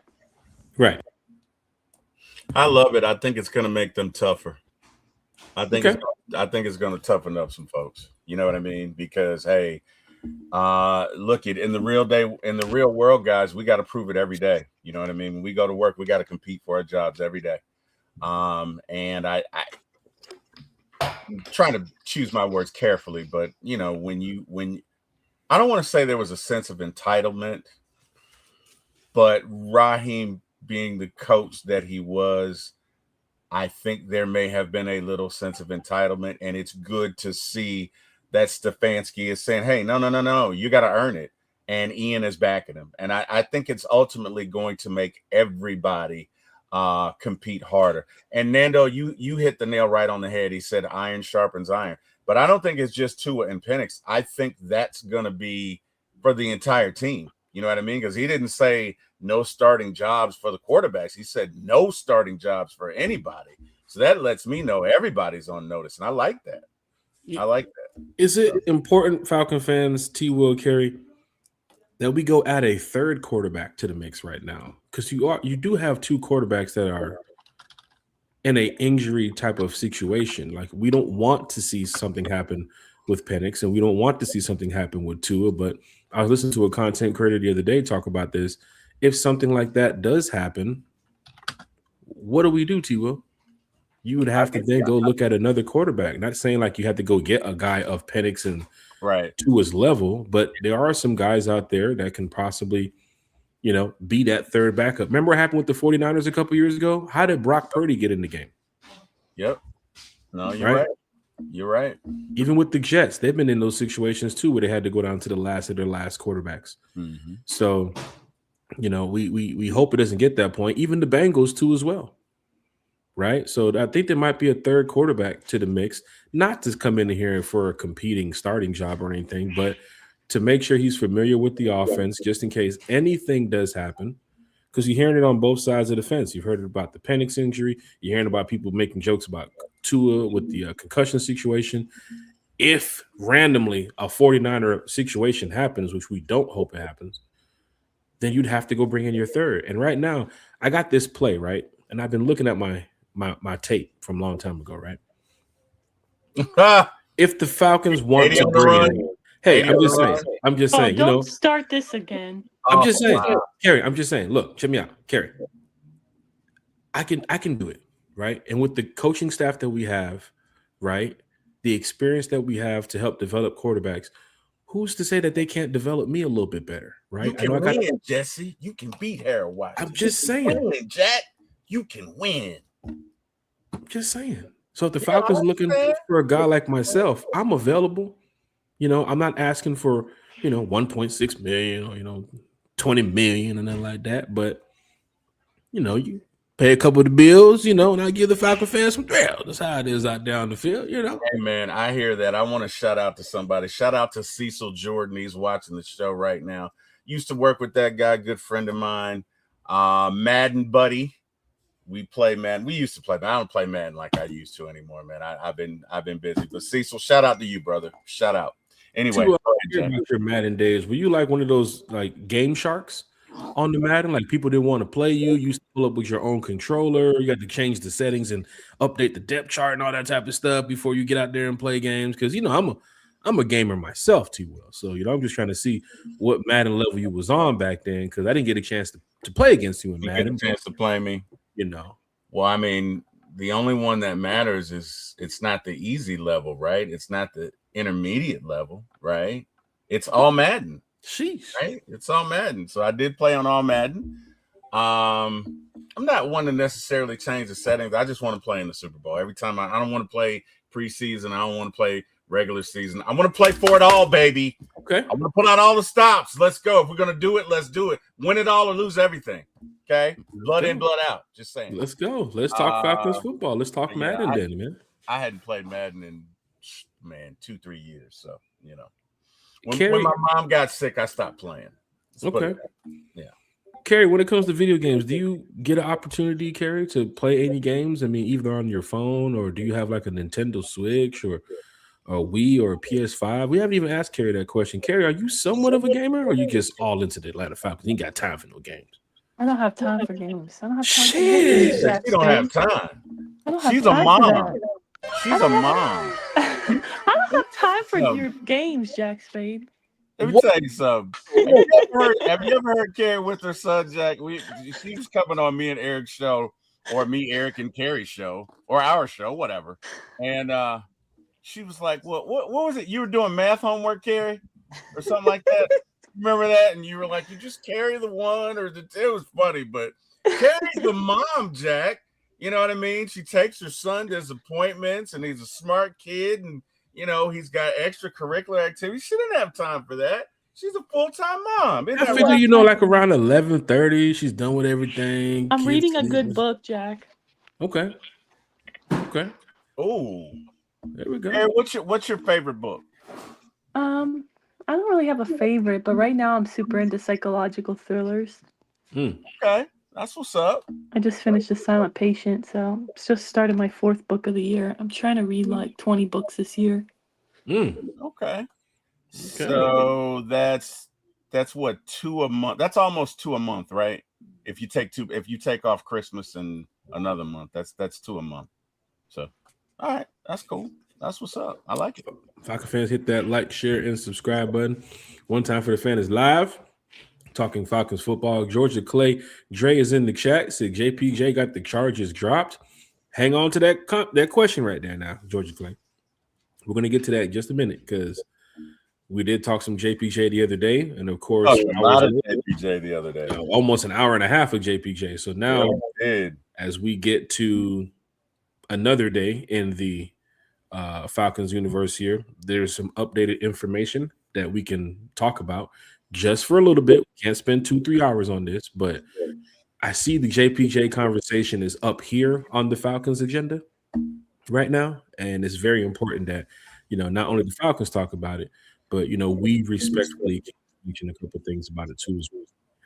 Right. I love it. I think it's going to make them tougher. I think it's going to toughen up some folks. You know what I mean? Because hey, look, in the real world, guys, we got to prove it every day. You know what I mean? When we go to work, we got to compete for our jobs every day. And I'm trying to choose my words carefully, but you know, when I don't want to say there was a sense of entitlement, but Raheem being the coach that he was, I think there may have been a little sense of entitlement, and it's good to see that Stefanski is saying, hey, no, you got to earn it. And Ian is backing him. And I think it's ultimately going to make everybody compete harder. And Nando, you hit the nail right on the head. He said iron sharpens iron. But I don't think it's just Tua and Penix. I think that's going to be for the entire team. You know what I mean? Because he didn't say no starting jobs for the quarterbacks. He said no starting jobs for anybody. So that lets me know everybody's on notice. And I like that. I like that. Is it important, Falcon fans, T. Will, Carey, that we go add a third quarterback to the mix right now? Because you do have two quarterbacks that are in a injury type of situation. Like, we don't want to see something happen with Penix, and we don't want to see something happen with Tua. But I was listening to a content creator the other day talk about this. If something like that does happen, what do we do, T. Will? You would have to then go look at another quarterback. Not saying like you have to go get a guy of Penix and Tua's level, but there are some guys out there that can possibly, be that third backup. Remember what happened with the 49ers a couple years ago? How did Brock Purdy get in the game? Yep. No, you're right. You're right. Even with the Jets, they've been in those situations too where they had to go down to the last of their last quarterbacks. Mm-hmm. So, we hope it doesn't get that point. Even the Bengals too as well. Right. So I think there might be a third quarterback to the mix, not to come in here for a competing starting job or anything, but to make sure he's familiar with the offense just in case anything does happen. Because you're hearing it on both sides of the fence. You've heard about the Penix injury. You're hearing about people making jokes about Tua with the concussion situation. If randomly a 49er situation happens, which we don't hope it happens, then you'd have to go bring in your third. And right now, I got this play, right? And I've been looking at my tape from a long time ago, right? If the Falcons want to bring in, I'm just saying, don't start this again. I'm just saying, Carey, look, check me out, Carey. I can do it, right? And with the coaching staff that we have, right, the experience that we have to help develop quarterbacks, who's to say that they can't develop me a little bit better, right? You can win, Jesse. You can beat Harold White. I'm just saying, Jack. You can win. I'm just saying. So if the Falcons looking for a guy like myself, I'm available. I'm not asking for, 1.6 million or, 20 million and nothing like that. But, you pay a couple of the bills, and I give the Falcon fans some thrills. That's how it is out there on the field, Hey, man, I hear that. I want to shout out to somebody. Shout out to Cecil Jordan. He's watching the show right now. Used to work with that guy, good friend of mine. Madden buddy. We play Madden. We used to play Madden. I don't play Madden like I used to anymore, man. I've been busy. But Cecil, shout out to you, brother. Shout out. Anyway, about your Madden days. Were you like one of those like game sharks on the Madden? Like people didn't want to play you. You used to pull up with your own controller. You had to change the settings and update the depth chart and all that type of stuff before you get out there and play games. Because I'm a gamer myself, T. Will. So I'm just trying to see what Madden level you was on back then because I didn't get a chance to play against you in Madden. You get a chance to play me. Well, I mean, the only one that matters is it's not the easy level, right? It's not the intermediate level, right? It's all Madden. Sheesh. Right? It's all Madden. So I did play on all Madden. I'm not one to necessarily change the settings. I just want to play in the Super Bowl. Every time I don't want to play preseason. I don't want to play regular season. I want to play for it all, baby. Okay. I want to put out all the stops. Let's go. If we're going to do it, let's do it. Win it all or lose everything. Okay, blood in, blood out. Just saying. Let's go. Let's talk Falcons football. Let's talk Madden then, man. I hadn't played Madden in 2-3 years, so when my mom got sick, I stopped playing. Okay. Yeah. Carey, when it comes to video games, do you get an opportunity, Carey, to play any games? I mean, either on your phone or do you have like a Nintendo Switch or a Wii or a PS5? We haven't even asked Carey that question. Carey, are you somewhat of a gamer or are you just all into the Atlanta Falcons? You ain't got time for no games. I don't have time for games. I don't have time for games. She don't have time. She's a mom. She's a mom. I don't have time for your games, Jack Spade. Let me tell you something. Have you ever heard Carey with her son, Jack? She was coming on me and Eric's show, or me, Eric, and Carey's show, or our show, whatever. And she was like, "What was it? You were doing math homework, Carey, or something like that." Remember that? And you were like, you just carry the one or it was funny, but Carey's the mom, Jack. You know what I mean? She takes her son to his appointments and he's a smart kid and, he's got extracurricular activities. She didn't have time for that. She's a full-time mom. I figure, like around 11:30, she's done with everything. I'm reading a good book, Jack. Okay. Oh, there we go. Hey, what's your favorite book? I don't really have a favorite, but right now I'm super into psychological thrillers. Okay, that's what's up. I just finished The Silent Patient, so it's just started my 4th book of the year. I'm trying to read like 20 books this year. Okay. So that's what, 2 a month. That's almost 2 a month, right? If you take off Christmas and another month, that's 2 a month. So, all right, that's cool. That's what's up. I like it. Falcon fans, hit that like, share, and subscribe button. One time for the fan is live. Talking Falcons football. Georgia Clay Dre is in the chat. Said JPJ got the charges dropped. Hang on to that question right there now, Georgia Clay. We're going to get to that in just a minute because we did talk some JPJ the other day. And, of course, a lot of JPJ the other day. Almost an hour and a half of JPJ. So now, as we get to another day in the Falcons universe here, there's some updated information that we can talk about just for a little bit. We can't spend 2-3 hours on this, but I see the JPJ conversation is up here on the Falcons agenda right now, and it's very important that not only the Falcons talk about it, but we respectfully mention a couple things about it too as well.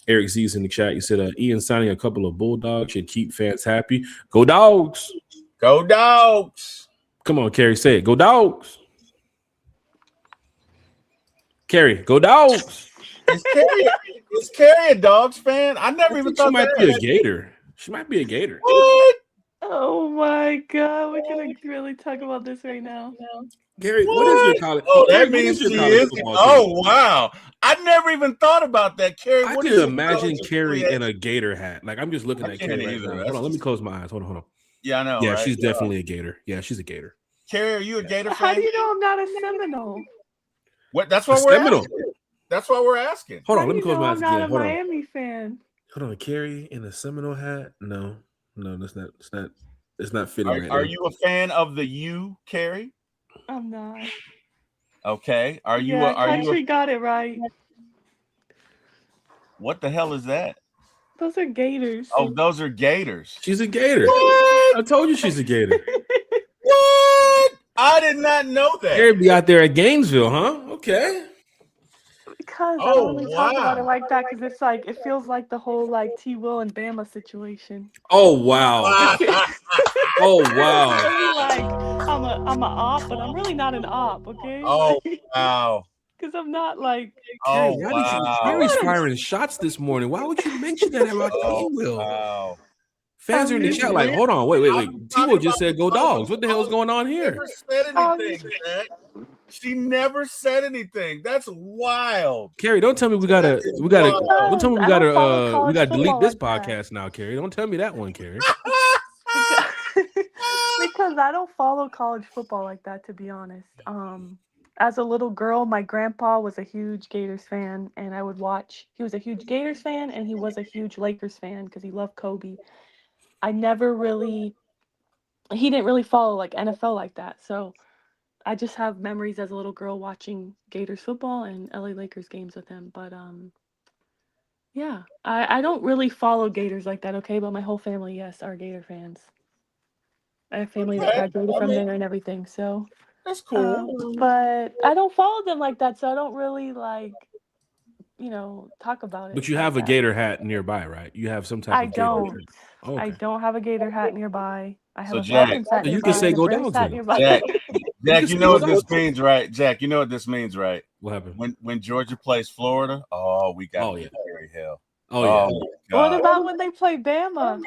Eric Z's in the chat. He said Ian signing a couple of Bulldogs should keep fans happy. Go Dogs! Go Dogs! Come on, Kerry, say it. Go Dogs! Kerry, go Dogs! Is Kerry a Dogs fan? I never even thought she might be a Gator. She might be a Gator. What? Oh my God, we're gonna really talk about this right now. Gary, what is your college? Oh, that means she is. Oh, wow. I never even thought about that, Kerry. I can imagine Kerry in a Gator hat. Like, I'm just looking at Kerry right now. Hold on, let me close my eyes. Hold on. Yeah, I know. Yeah, right? she's definitely a Gator. Yeah, she's a Gator. Kerry, are you a Gator fan? How do you know I'm not a Seminole? What? That's what we're asking. That's why we're asking. Hold on, let me close my eyes again. I'm not a Miami fan. Hold on, Kerry in a Seminole hat? No, that's not. It's not fitting. Are you a fan of the U, Kerry? I'm not. Okay. Are you? Country got it right. What the hell is that? Those are Gators. Oh, those are Gators. She's a Gator. What? I told you she's a Gator. What? I did not know that. Kerry be out there at Gainesville, huh? Okay. Because I don't really talk about it like that because it's like it feels like the whole like T. Will and Bama situation. Oh wow. Oh wow. Like I'm a op, but I'm really not an op, okay? Oh wow. Because I'm not like. Oh wow. Kerry's firing shots this morning. Why would you mention that about T. Will? Wow. Fans are in the chat like, hold on, wait. T. Will just said go Dogs. What the hell is going on here? Never said anything, Jack. She never said anything. That's wild. Kerry, don't tell me we gotta don't tell me we gotta delete this podcast now, Kerry. Don't tell me that one, Kerry. Because I don't follow college football like that, to be honest. As a little girl, my grandpa was a huge Gators fan, and I would watch. He was a huge Gators fan, and he was a huge Lakers fan because he loved Kobe. He didn't really follow like NFL like that, so I just have memories as a little girl watching Gators football and LA Lakers games with him. But yeah, I don't really follow Gators like that, okay? But my whole family, yes, are Gator fans. I have family that graduated from there and everything, so that's cool. But I don't follow them like that, so I don't really talk about it. But you have a Gator hat nearby, right? You have some type of Gator shirt. Okay. I don't have a Gator hat nearby. I have a Falcons hat nearby. You can say go Dogs nearby. Jack, you know what this means, right? Jack, you know what this means, right? What happened? When Georgia plays Florida, we got very hell. Oh yeah. What about when they play Bama?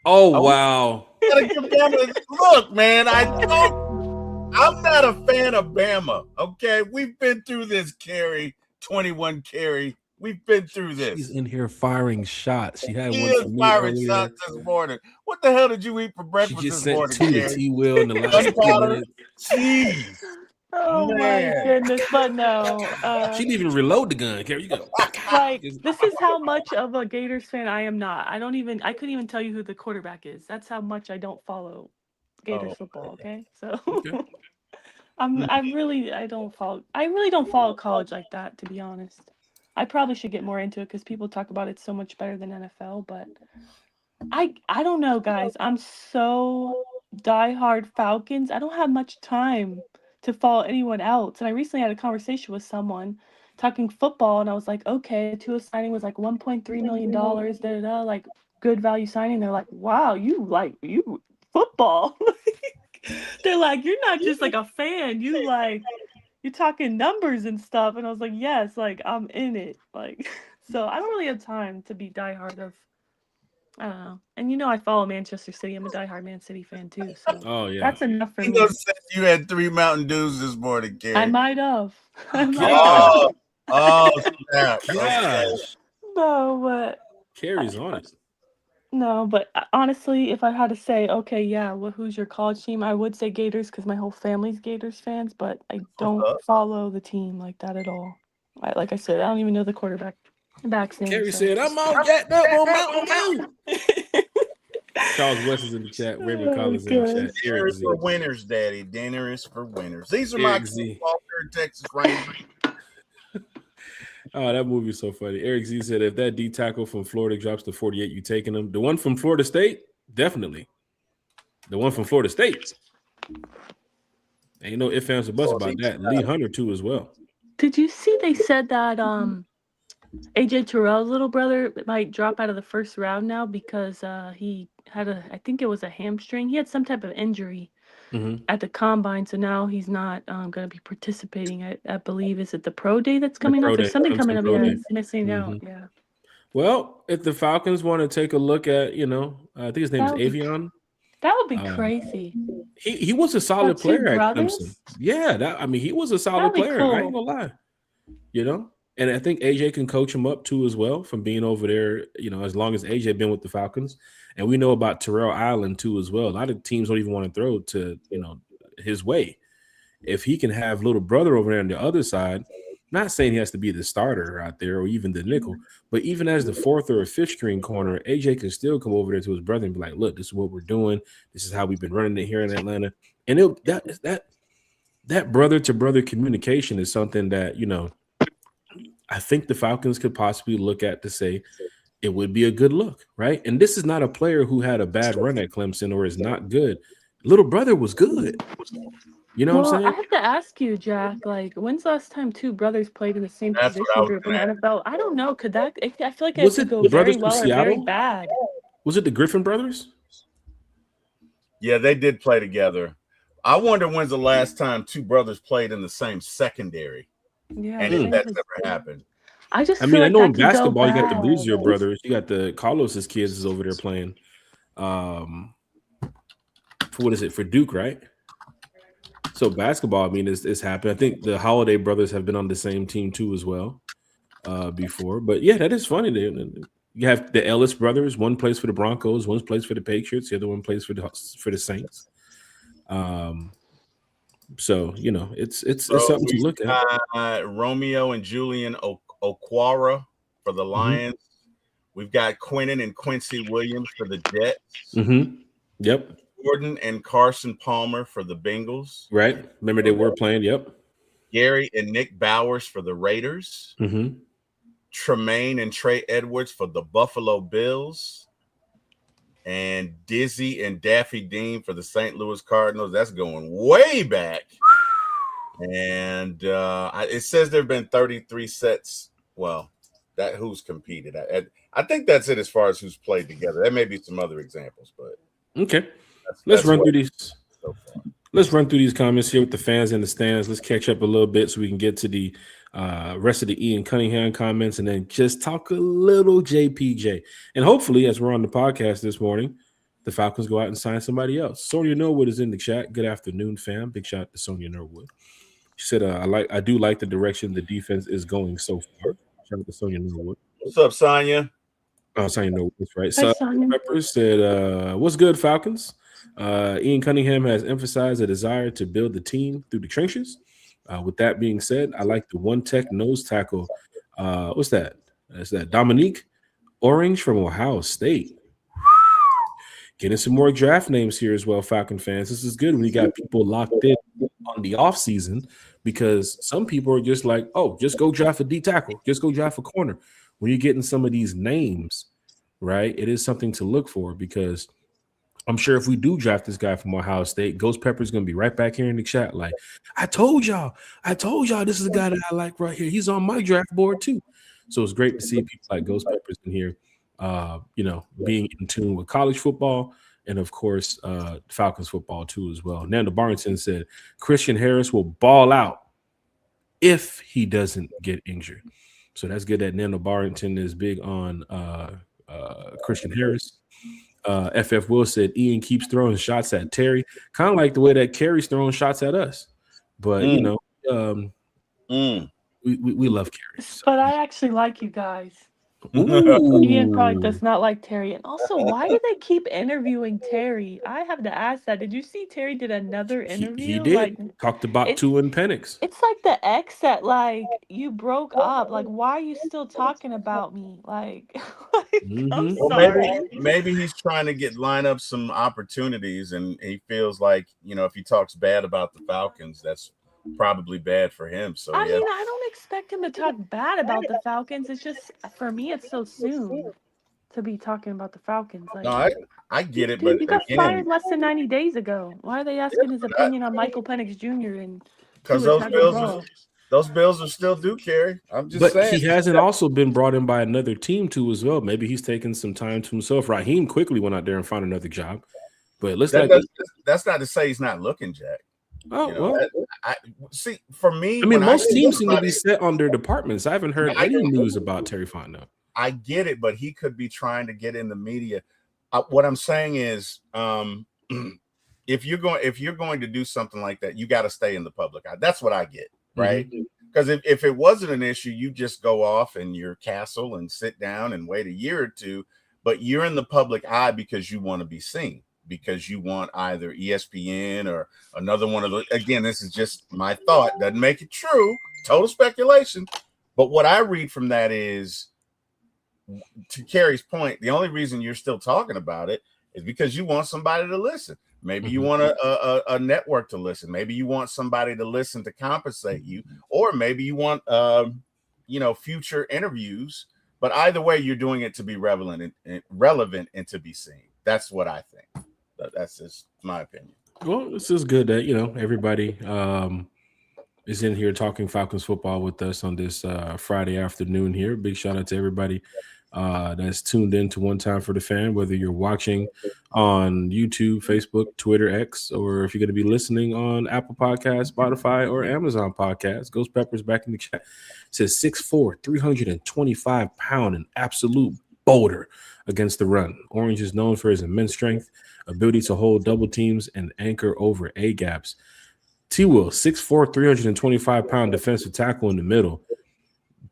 Oh wow. Look, man, I'm not a fan of Bama. Okay, we've been through this, Kerry. 21 Kerry. We've been through this. She's in here firing shots. She had one for me firing earlier. Shots this morning. What the hell did you eat for breakfast she just this morning? She just sent 2 to T-Will in the last 2 minutes. Jeez. Oh my goodness, but no. She didn't even reload the gun. Kerry, you go. Like, this is how much of a Gators fan I am not. I couldn't even tell you who the quarterback is. That's how much I don't follow Gators football, okay? So I really don't follow college like that, to be honest. I probably should get more into it because people talk about it so much better than NFL, but I don't know, guys. I'm so diehard Falcons. I don't have much time to follow anyone else. And I recently had a conversation with someone talking football, and I was like, okay, Tua signing was like $1.3 million, like good value signing. They're like, wow, you football. They're like, you're not just like a fan, you like you're talking numbers and stuff. And I was like, yes, like I'm in it. Like, so I don't really have time to be diehard of, I don't know. And I follow Manchester City. I'm a diehard Man City fan too. So Oh yeah. that's enough for You me. know, said you had 3 Mountain Dews this morning, Gary. I might have. Oh, snap. Gosh. No, but Carrie's on it. no, but honestly, if I had to say, okay, yeah, who's your college team? I would say Gators because my whole family's Gators fans, but I don't follow the team like that at all. Like I said, I don't even know the quarterback's name. Carrie so. said, "I'm all jacked up on Mountain Dew." Charles West is in the chat. Raymond Collins in the chat. Dinner Eric is Z. for winners, Daddy. Dinner is for winners. These are Eric my Z. Walker and Texas Rangers. Oh, that movie's so funny. Eric Z said, if that D tackle from Florida drops to 48, you taking him? The one from Florida State? Definitely. The one from Florida State. Ain't no ifs, ands, or buts about that. Lee Hunter, too, as well. Did you see they said that AJ Terrell's little brother might drop out of the first round now because he had I think it was a hamstring. He had some type of injury at the combine, so now he's not going to be participating. I believe, is it the pro day that's coming up? There's something coming up. Yeah, he's missing out. Yeah. Well, if the Falcons want to take a look at, I think his name is Avion. That would be crazy. He was a solid player at Clemson. Yeah, he was a solid player. Cool. I ain't gonna lie. And I think AJ can coach him up too as well from being over there, as long as AJ been with the Falcons. And we know about Terrell Island too as well. A lot of teams don't even want to throw to, his way. If he can have little brother over there on the other side, not saying he has to be the starter out there or even the nickel, but even as the fourth or fifth string corner, AJ can still come over there to his brother and be like, look, this is what we're doing. This is how we've been running it here in Atlanta. And that brother to brother communication is something that, I think the Falcons could possibly look at to say it would be a good look, right? And this is not a player who had a bad run at Clemson or is not good. Little brother was good. You know what I'm saying? I have to ask you, Jack, like, when's the last time two brothers played in the same position group in the NFL? I don't know. I feel like it could go very well or very bad. Was it the Griffin brothers? Yeah, they did play together. I wonder when's the last time two brothers played in the same secondary. Yeah, and if that's never happened. I know in basketball you got the Boozier brothers, you got the Carlos's kids is over there playing. For Duke, right? So basketball, it's happened. I think the Holiday brothers have been on the same team too as well before. But yeah, that is funny. You have the Ellis brothers. One plays for the Broncos, one plays for the Patriots, the other one plays for the Saints. So it's something to look at. Romeo and Julian Okwara for the Lions. We've got Quinnen and Quincy Williams for the Jets. Yep. Jordan and Carson Palmer for the Bengals. Right. Remember they were playing. Yep. Gary and Nick Bowers for the Raiders. Tremaine and Trey Edwards for the Buffalo Bills. And Dizzy and Daffy Dean for the St. Louis Cardinals. That's going way back. And it says there have been 33 sets. Well, that who's competed. I think that's it as far as who's played together. There may be some other examples, but okay. Let's run through these. Let's run through these comments here with the fans in the stands. Let's catch up a little bit so we can get to the rest of the Ian Cunningham comments and then just talk a little JPJ. And hopefully, as we're on the podcast this morning, the Falcons go out and sign somebody else. Sonia Norwood is in the chat. Good afternoon, fam. Big shout out to Sonia Norwood. She said, I do like the direction the defense is going so far. Shout out to Sonia Norwood. What's up, Sonia? Oh, Sonia Norwood, that's right. So Peppers said, what's good, Falcons? Ian Cunningham has emphasized a desire to build the team through the trenches. With that being said, I like the one tech nose tackle. What's that? That's that Dominique Orange from Ohio State. Getting some more draft names here as well, Falcon fans. This is good when you got people locked in on the offseason because some people are just like, oh, just go draft a D tackle. Just go draft a corner. When you're getting some of these names, right, it is something to look for because I'm sure if we do draft this guy from Ohio State, Ghost Pepper's going to be right back here in the chat like, I told y'all this is a guy that I like right here. He's on my draft board too. So it's great to see people like Ghost Peppers in here, being in tune with college football and, of course, Falcons football too as well. Nando Barrington said, Christian Harris will ball out. if he doesn't get injured. So that's good that Nando Barrington is big on Christian Harris. FF Will said Ian keeps throwing shots at Terry, kind of like the way that Kerry's throwing shots at us. But you know, we love Kerry. So. But I actually like you guys. Ooh. Ian probably does not like Terry. And also, why do they keep interviewing Terry? I have to ask that. Did you see Terry did another interview? He did. Like, Talked about Tua and Penix. It's like the ex that, like, you broke up. Like, why are you still talking about me? Like, I'm sorry. Maybe he's trying to line up some opportunities, and he feels like, you know, if he talks bad about the Falcons, that's probably bad for him. So I mean, I don't expect him to talk bad about the Falcons. It's just, for me, it's so soon to be talking about the Falcons. Like, no, I get it, but he got fired less than 90 days ago. Why are they asking his opinion on Michael Penix Jr. and because those bills are still due, Kerry. I'm just saying. But he hasn't also been brought in by another team too as well. Maybe he's taking some time to himself. Raheem quickly went out there and found another job. But it looks that's not to say he's not looking, Jack. Oh, you know, well. I see, for me, I mean, most teams seem to be set on their departments. I haven't heard any news about Terry Fontenot. I get it, but he could be trying to get in the media. What I'm saying is, if you're going to do something like that, you got to stay in the public eye. That's what I get, right? Because if it wasn't an issue, you just go off in your castle and sit down and wait a year or two. But you're in the public eye because you want to be seen, because you want either ESPN or another one of the. Again, this is just my thought. Doesn't make it true. Total speculation. But what I read from that is, to Kerry's point, the only reason you're still talking about it is because you want somebody to listen. Maybe you want a network to listen. Maybe you want somebody to listen to compensate you, or maybe you want future interviews. But either way, you're doing it to be relevant and to be seen. That's what I think. That's just my opinion. Well, this is good that everybody is in here talking Falcons football with us on this Friday afternoon here. Big shout out to everybody that's tuned in to One Time for the Fan, whether you're watching on YouTube, Facebook, Twitter, X, or if you're going to be listening on Apple Podcasts, Spotify, or Amazon Podcasts. Ghost Pepper's back in the chat. It says 6'4", 325-pound, an absolute boulder against the run. Orange is known for his immense strength, ability to hold double teams, and anchor over A-gaps. T-Will, 6'4", 325-pound defensive tackle in the middle.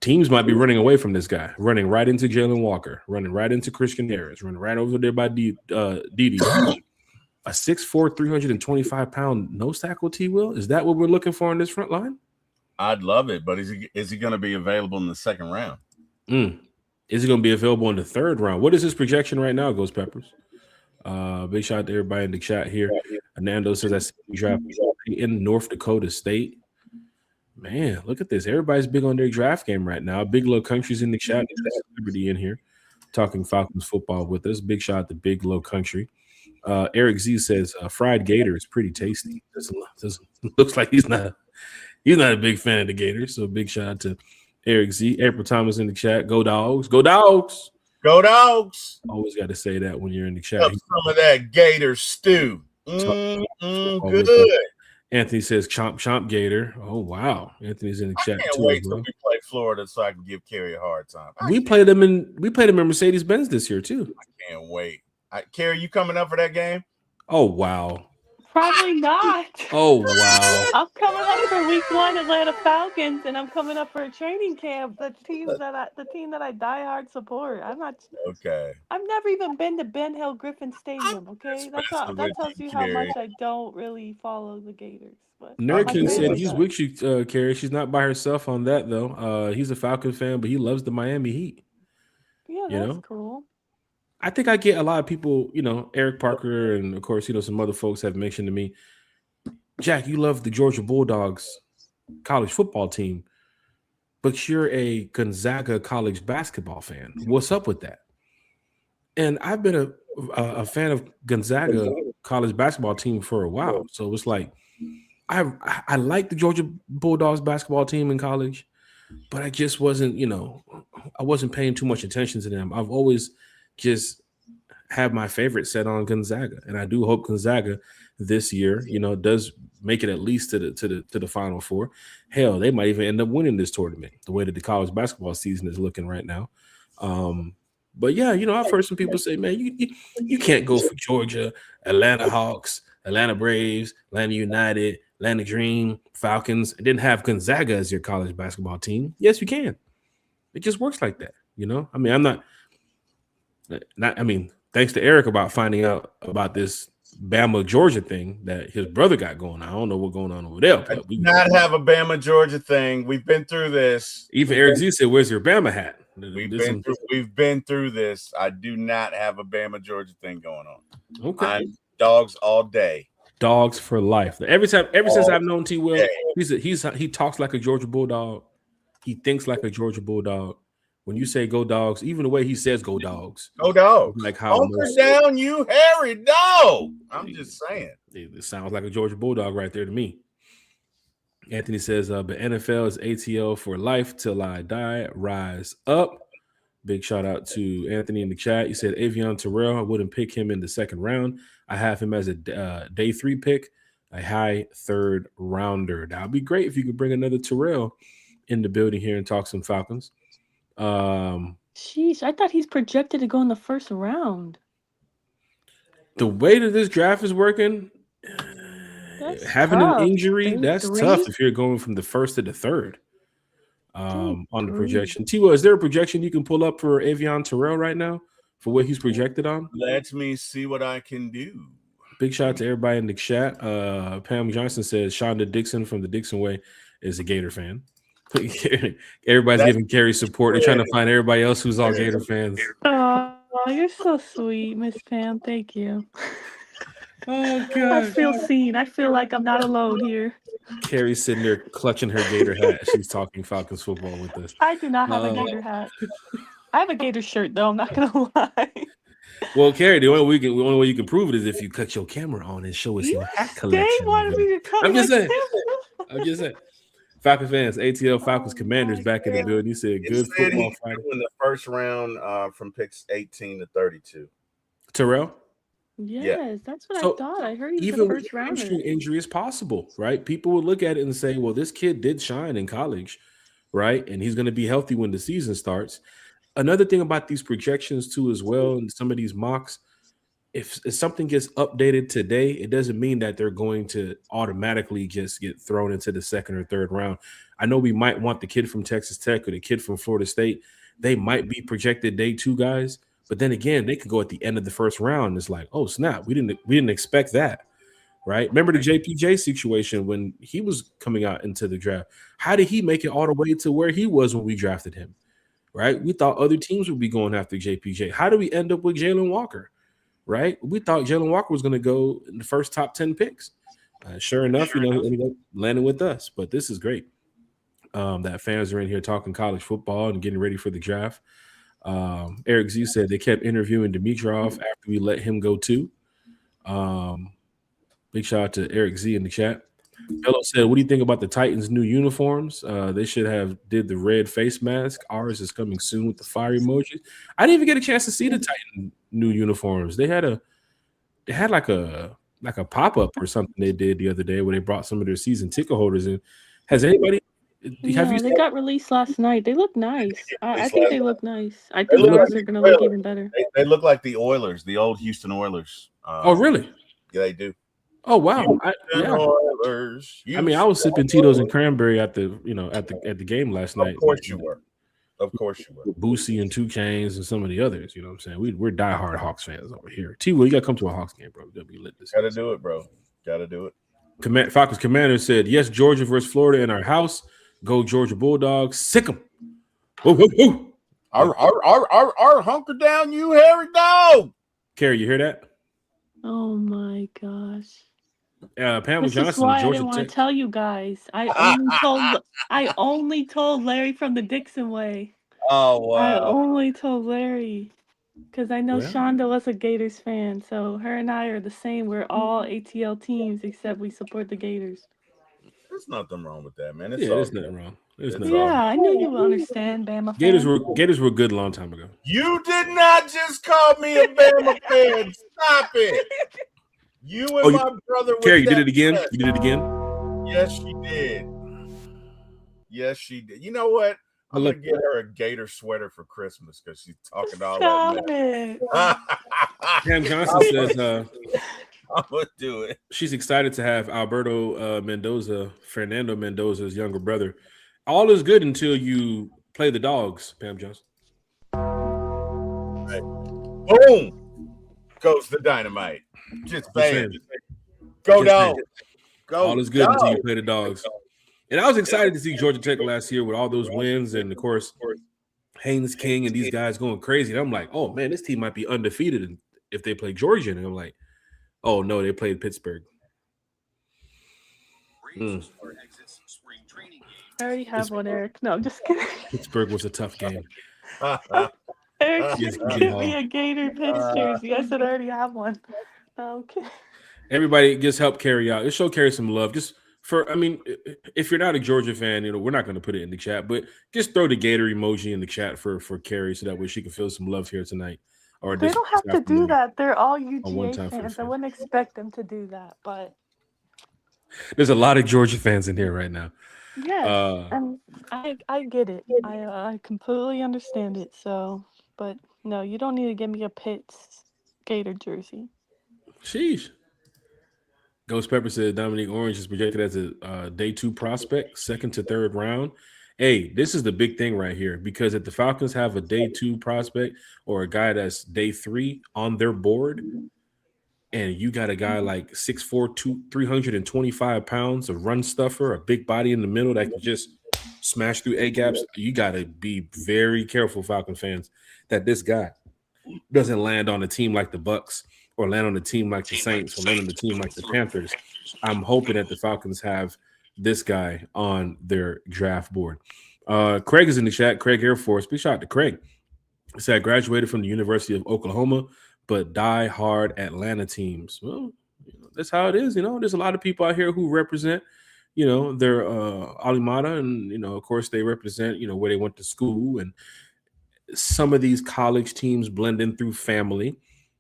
Teams might be running away from this guy, running right into Jalen Walker, running right into Christian Harris, running right over there by Dede. A 6'4", 325-pound nose tackle, T-Will? Is that what we're looking for in this front line? I'd love it, but is he going to be available in the second round? Is he going to be available in the third round? What is his projection right now, Ghost Peppers? Big shout out to everybody in the chat here. Anando says that's draft in North Dakota State. Man, look at this. Everybody's big on their draft game right now. Big Low Country's in the chat. There's Liberty in here talking Falcons football with us. Big shout out to Big Low Country. Eric Z says fried gator is pretty tasty. Looks like he's not a big fan of the Gators. So big shout out to Eric Z. April Thomas in the chat. Go Dogs. Go Dogs. Go Dogs. Always got to say that when you're in the chat. Some of that Gator stew. Good. Anthony says chomp chomp Gator. Oh wow. Anthony's in the chat too. I can't wait till we play Florida so I can give Kerry a hard time. We played them in Mercedes-Benz this year too. I can't wait. Kerry, you coming up for that game? Oh wow. Probably not. Oh wow. I'm coming up for Week 1 Atlanta Falcons, and I'm coming up for a training camp. The team that I die hard support. I'm not okay. I've never even been to Ben Hill Griffin Stadium. Okay, that tells you how much I don't really follow the Gators. But Nurkin said he's with you, Carrie. She's not by herself on that though. He's a Falcon fan, but he loves the Miami Heat. Yeah, that's cool. I think I get a lot of people, Eric Parker and, of course, some other folks have mentioned to me, Jack, you love the Georgia Bulldogs college football team, but you're a Gonzaga college basketball fan. What's up with that? And I've been a fan of Gonzaga college basketball team for a while. So it's like I like the Georgia Bulldogs basketball team in college, but I just wasn't, I wasn't paying too much attention to them. I've always just have my favorite set on Gonzaga, and I do hope Gonzaga this year, does make it at least to the Final Four. Hell, they might even end up winning this tournament. The way that the college basketball season is looking right now. But yeah, I've heard some people say, man, you can't go for Georgia, Atlanta Hawks, Atlanta Braves, Atlanta United, Atlanta Dream, Falcons, and then have Gonzaga as your college basketball team. Yes, you can. It just works like that. I mean, I'm not. I mean, thanks to Eric about finding out about this Bama Georgia thing that his brother got going on. I don't know what's going on over there. But we not have a Bama Georgia thing. We've been through this. Even Eric Z said, "Where's your Bama hat?" We've been through this. I do not have a Bama Georgia thing going on. Okay, I'm dogs all day. Dogs for life. Ever since I've known T. Will, he talks like a Georgia Bulldog. He thinks like a Georgia Bulldog. When you say go dogs, even the way he says go dogs. Go dogs. Like how down, you hairy dog. I'm just saying. It sounds like a Georgia Bulldog right there to me. Anthony says, but NFL is ATL for life till I die. Rise up. Big shout out to Anthony in the chat. He said, Avion Terrell, I wouldn't pick him in the second round. I have him as a day 3 pick, a high 3rd rounder. That would be great if you could bring another Terrell in the building here and talk some Falcons. Sheesh, I thought he's projected to go in the 1st round. The way that this draft is working, having tough. an injury, Day that's 3? tough if you're going from the 1st to the 3rd. On the projection. T-Will, is there a projection you can pull up for Avion Terrell right now for what he's projected on? Let me see what I can do. Big shout out to everybody in the chat. Pam Johnson says Shonda Dixon from the Dixon Way is a Gator fan. Everybody's giving Carrie support. They're trying to find everybody else who's all Gator fans. Oh, you're so sweet, Miss Pam. Thank you. Oh, God. I feel seen. I feel like I'm not alone here. Carrie's sitting there clutching her Gator hat. She's talking Falcons football with us. I do not have a Gator hat. I have a Gator shirt, though. I'm not going to lie. Well, Carrie, the only way you can prove it is if you cut your camera on and show us your hat collection. They wanted me to cut I'm just saying. Falcon fans, ATL Falcons Commanders back in the building. He said, "Good football fighter." In the 1st round, from picks 18 to 32. Terrell. Yes, that's what I thought. I heard he was even the 1st rounder. Even injury is possible, right? People would look at it and say, "Well, this kid did shine in college, right? And he's going to be healthy when the season starts." Another thing about these projections too, as well, and some of these mocks. If something gets updated today, it doesn't mean that they're going to automatically just get thrown into the 2nd or 3rd round. I know we might want the kid from Texas Tech or the kid from Florida State. They might be projected day 2 guys, but then again, they could go at the end of the 1st round. It's like, oh snap, we didn't expect that, right? Remember the JPJ situation when he was coming out into the draft? How did he make it all the way to where he was when we drafted him, right? We thought other teams would be going after JPJ. How do we end up with Jalen Walker? Right, we thought Jalen Walker was going to go in the first top 10 picks. Sure enough, he ended up landing with us. But this is great that fans are in here talking college football and getting ready for the draft. Eric Z said they kept interviewing Dimitrov after we let him go too. Big shout out to Eric Z in the chat. Bello said, "What do you think about the Titans' new uniforms? They should have did the red face mask. Ours is coming soon with the fire emojis." I didn't even get a chance to see the Titan new uniforms. They had like a pop-up or something they did the other day where they brought some of their season ticket holders in. Has anybody they got released last night. They look nice. I think they look nice. I think ours are going to look even better. They look like the Oilers, the old Houston Oilers. Oh, really? Yeah, they do. Oh wow! Oilers. I mean, I was sipping Tito's and cranberry at the game last night. Of course you were. Boosie and Toucans and some of the others. You know what I'm saying? We're diehard Hawks fans over here. T-Will, you got to come to a Hawks game, bro. You got to be lit this. Got to do it, bro. Got to do it. Falcons commander said, "Yes, Georgia versus Florida in our house. Go Georgia Bulldogs. Sick them. Woo, woo, woo. Our hunker down, you hairy dog." Carrie, you hear that? Oh my gosh. Pamela This Johnson, is why I Georgia didn't want Tech. to tell you guys. I only told Larry from the Dixon Way. Oh wow! I only told Larry because I know Well. Shonda was a Gators fan. So her and I are the same. We're all ATL teams except we support the Gators. There's nothing wrong with that, man. There's nothing wrong. There's It's nothing. all Yeah, I knew you would understand, Bama Gators fan. were good a long time ago. You did not just call me a Bama fan. Stop it. You and my brother with Carrie, you did that it again. dress. You did it again. Yes, she did. Yes, she did. You know what? I'm gonna get her a Gator sweater for Christmas because she's talking all Stop that it. mess. Pam Johnson says I'm gonna do it. she's excited to have Fernando Mendoza's younger brother. All is good until you play the dogs, Pam Johnson. Right. Boom goes the dynamite. Just saying. Go down. Go. All is good until you play the dogs. And I was excited to see Georgia Tech last year with all those wins and, of course, Haynes King and these guys going crazy. And I'm like, oh, man, this team might be undefeated if they play Georgia. And I'm like, oh, no, they played Pittsburgh. I already have one, Eric. No, I'm just kidding. Pittsburgh was a tough game. Eric just give me a Gator Pitts jersey. I said I already have one. Okay. Everybody just help Carrie out. Just show Carrie some love. Just if you're not a Georgia fan, we're not going to put it in the chat, but just throw the Gator emoji in the chat for Carrie so that way she can feel some love here tonight. Or they don't have to do that. They're all UGA fans. I wouldn't expect them to do that, but there's a lot of Georgia fans in here right now. Yes, and I get it. I completely understand it. So, but no, you don't need to give me a Pitts Gator jersey. Sheesh. Ghost Pepper said Dominique Orange is projected as a day 2 prospect, 2nd to 3rd round. Hey, this is the big thing right here because if the Falcons have a day 2 prospect or a guy that's day 3 on their board, and you got a guy like 6'4", 325 pounds, a run stuffer, a big body in the middle that can just smash through A gaps, you got to be very careful, Falcon fans, that this guy doesn't land on a team like the Bucs or land on a team like the Saints or land on a team like the Panthers. I'm hoping that the Falcons have this guy on their draft board. Craig is in the chat. Craig Air Force. Big shout out to Craig. He said, I graduated from the University of Oklahoma, but die hard Atlanta teams. Well, that's how it is. There's a lot of people out here who represent, their Alimata, and, of course, they represent, where they went to school. And some of these college teams blend in through family,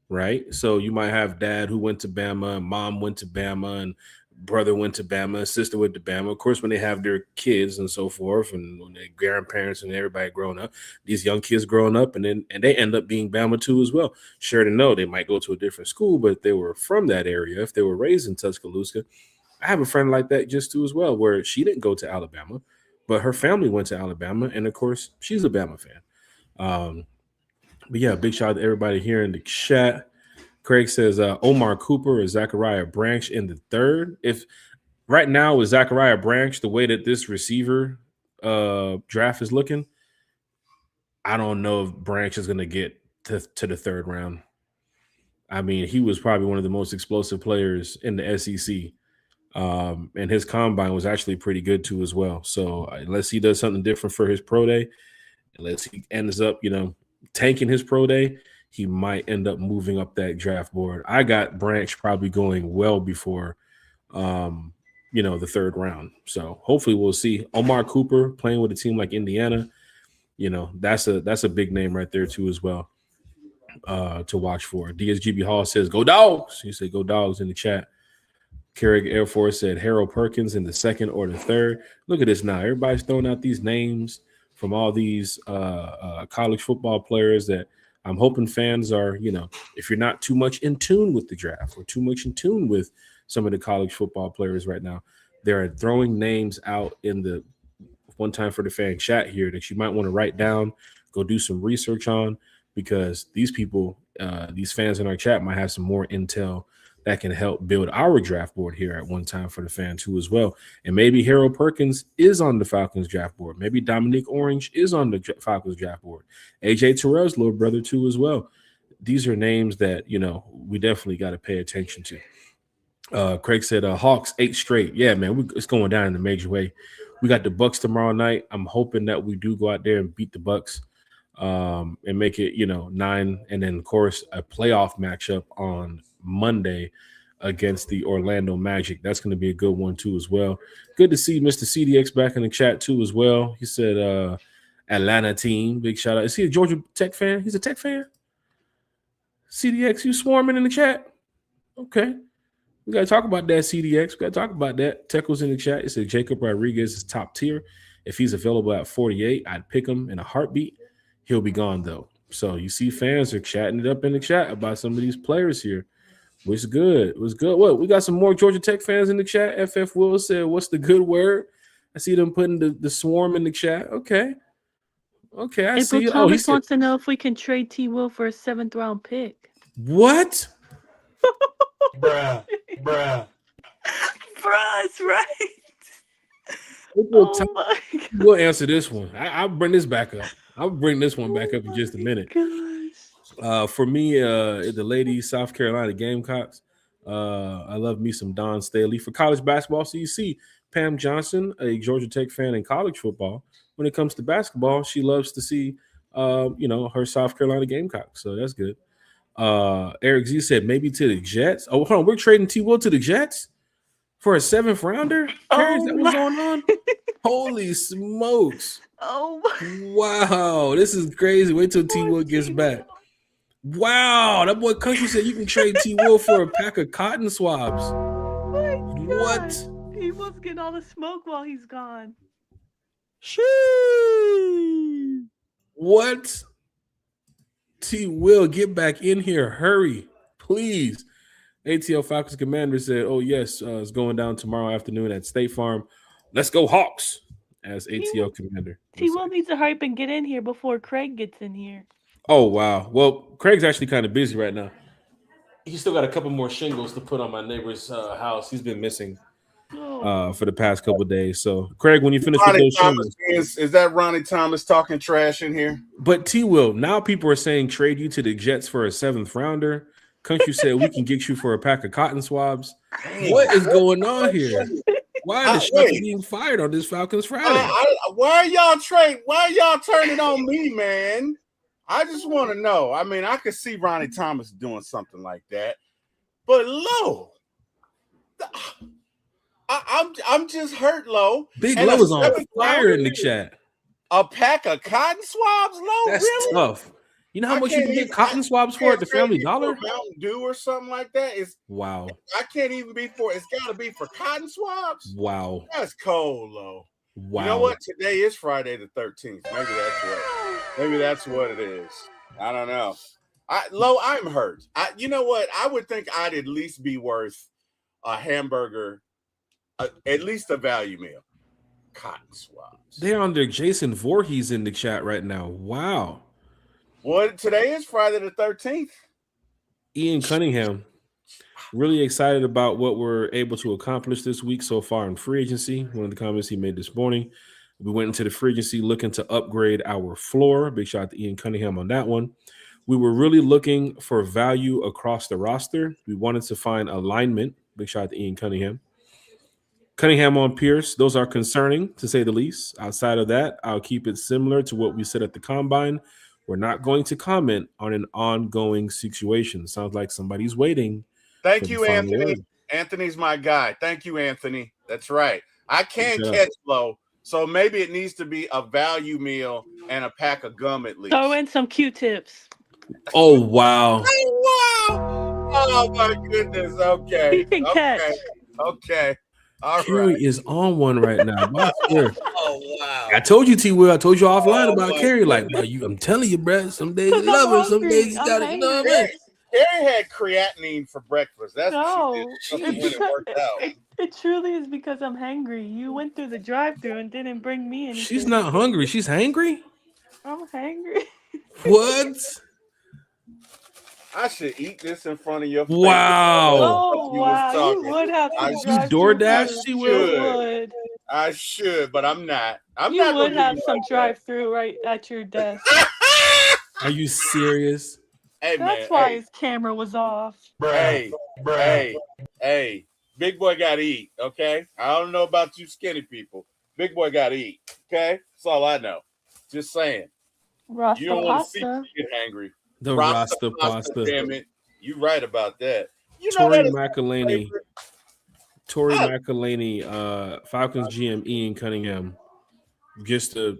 right? So you might have dad who went to Bama, and mom went to Bama, and brother went to Bama, sister went to Bama. Of course, when they have their kids and so forth, and when their grandparents and everybody growing up, these young kids growing up, and they end up being Bama too as well. Sure to know they might go to a different school, but if they were from that area, if they were raised in Tuscaloosa, I have a friend like that just too as well, where she didn't go to Alabama, but her family went to Alabama, and of course, she's a Bama fan. But yeah, big shout out to everybody here in the chat. Craig says Omar Cooper or Zachariah Branch in the 3rd. If right now with Zachariah Branch, the way that this receiver draft is looking, I don't know if Branch is going to get to the 3rd round. I mean, he was probably one of the most explosive players in the SEC. And his combine was actually pretty good too as well. So unless he does something different for his pro day, unless he ends up, tanking his pro day, he might end up moving up that draft board. I got Branch probably going well before, the 3rd round. So hopefully we'll see Omar Cooper playing with a team like Indiana. That's a big name right there too as well to watch for. DSGB Hall says, go Dogs. He said, go Dogs in the chat. Carrick Air Force said Harold Perkins in the 2nd or the 3rd. Look at this now. Everybody's throwing out these names from all these college football players that I'm hoping fans are, if you're not too much in tune with the draft or too much in tune with some of the college football players right now, they're throwing names out in the one time for the fan chat here that you might want to write down, go do some research on, because these people, these fans in our chat might have some more intel that can help build our draft board here at one time for the fan too as well. And maybe Harold Perkins is on the Falcons draft board. Maybe Dominique Orange is on the Falcons draft board. AJ Terrell's little brother too as well. These are names that, we definitely got to pay attention to. Craig said Hawks 8 straight. Yeah, man, it's going down in a major way. We got the Bucs tomorrow night. I'm hoping that we do go out there and beat the Bucs and make it, 9. And then, of course, a playoff matchup on Monday against the Orlando Magic. That's going to be a good one too as well. Good to see Mr. CDX back in the chat too as well. He said Atlanta team, big shout out. Is he a Georgia Tech fan? He's a Tech fan? CDX, you swarming in the chat? Okay. We got to talk about that, CDX. We got to talk about that. Tech was in the chat. It said Jacob Rodriguez is top tier. If he's available at 48, I'd pick him in a heartbeat. He'll be gone, though. So you see fans are chatting it up in the chat about some of these players here. Was good. Was good. What? We got some more Georgia Tech fans in the chat. FF Will said, what's the good word? I see them putting the swarm in the chat. Okay. Okay, I see. April Thomas wants to know if we can trade T. Will for a 7th round pick. What? Bruh. Bruh, that's right. Oh my God. We'll answer this one. I'll bring this back up. I'll bring this one back up in just a minute. For me, the ladies, South Carolina Gamecocks, I love me some Don Staley. For college basketball, so you see Pam Johnson, a Georgia Tech fan in college football. When it comes to basketball, she loves to see, her South Carolina Gamecocks. So that's good. Eric Z said maybe to the Jets. Oh, hold on. We're trading T. Will to the Jets for a 7th rounder? Is that what's going on? Holy smokes. Oh, wow. This is crazy. Wait till T. Will gets back. Wow. That boy Country said you can trade T. Will for a pack of cotton swabs. What? He was getting all the smoke while he's gone. Shee. What? T. Will, get back in here. Hurry, please. ATL Falcons commander said, oh, yes, it's going down tomorrow afternoon at State Farm. Let's go Hawks, as ATL commander. T. Will needs to hurry up and get in here before Craig gets in here. Oh, wow. Well, Craig's actually kind of busy right now. He's still got a couple more shingles to put on my neighbor's house. He's been missing for the past couple of days. So, Craig, when you finish with those shingles. Is that Ronnie Thomas talking trash in here? But T. Will, now people are saying trade you to the Jets for a 7th rounder. Country said we can get you for a pack of cotton swabs. What is going on here? Why are the shots being fired on this Falcons Friday? Why are y'all turning on me, man? I just want to know. I mean, I could see Ronnie Thomas doing something like that, but Lo, I'm just hurt, Lo. Big Lo is on fire in the chat. A pack of cotton swabs, Lo? That's really tough. You know how much you can get cotton swabs for at the Family Dollar? Mountain Dew or something like that. Wow. I can't even be for. It's got to be for cotton swabs. Wow. That's cold, Lo. Wow. You know what? Today is Friday the 13th. Maybe that's what it is. I don't know. I'm hurt. You know what? I would think I'd at least be worth a hamburger, at least a value meal. Cotton swabs. They're under Jason Voorhees in the chat right now. Wow. Well, today is Friday the 13th. Ian Cunningham, really excited about what we're able to accomplish this week so far in free agency. One of the comments he made this morning. We went into the free agency looking to upgrade our floor. Big shout out to Ian Cunningham on that one. We were really looking for value across the roster. We wanted to find alignment. Big shout out to Ian Cunningham. Cunningham on Pierce, those are concerning, to say the least. Outside of that, I'll keep it similar to what we said at the Combine. We're not going to comment on an ongoing situation. Sounds like somebody's waiting. Thank you, Anthony. Anthony's my guy. Thank you, Anthony. That's right. I can't catch Lo, so maybe it needs to be a value meal and a pack of gum at least. Throw in some Q-tips. Oh, wow. Oh, wow. Oh, my goodness. Okay. He can catch. Okay. All Kerry right. is on one right now. Oh, wow. I told you, T. Will. I told you offline about Kerry. Like, I'm telling you, bro. Some days you love her. Some days you got it. You know what I mean? Kerry had creatinine for breakfast. That's what she did. When it worked out. It truly is because I'm hungry. You went through the drive-thru and didn't bring me anything. She's not hungry. She's hangry? I'm hungry. What? I should eat this in front of your face. Wow. Oh, wow. You would have to. You DoorDash? She would. I should, but I'm not. You would have some drive-through right at your desk. Are you serious? Hey, man. That's why his camera was off. Hey. Big boy got to eat, okay? I don't know about you skinny people. Big boy got to eat, okay? That's all I know. Just saying. Rasta you don't want to see pasta. me get angry. The Rasta pasta. Damn it. You right about that. You know Tori that is McElhaney. favorite. Tori McElhaney, Falcons GM Ian Cunningham. Just to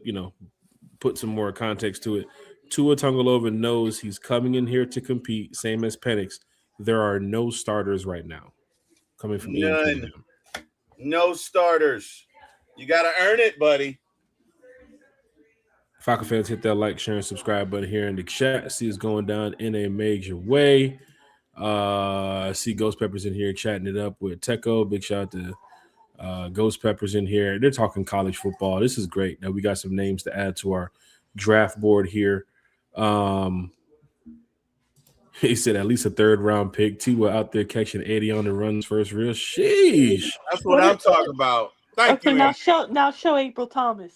put some more context to it, Tua Tagovailoa knows he's coming in here to compete, same as Penix. There are no starters right now coming from Ian None. Cunningham. No starters. You got to earn it, buddy. Falcon fans, hit that like, share, and subscribe button here in the chat. See it's going down in a major way. I see Ghost Peppers in here chatting it up with Teco. Big shout out to Ghost Peppers in here. They're talking college football. This is great. Now we got some names to add to our draft board here. He said at least a third-round pick. Tua out there catching 80 on the runs first real. Sheesh. That's what I'm talking about. Thank you. Now show April Thomas.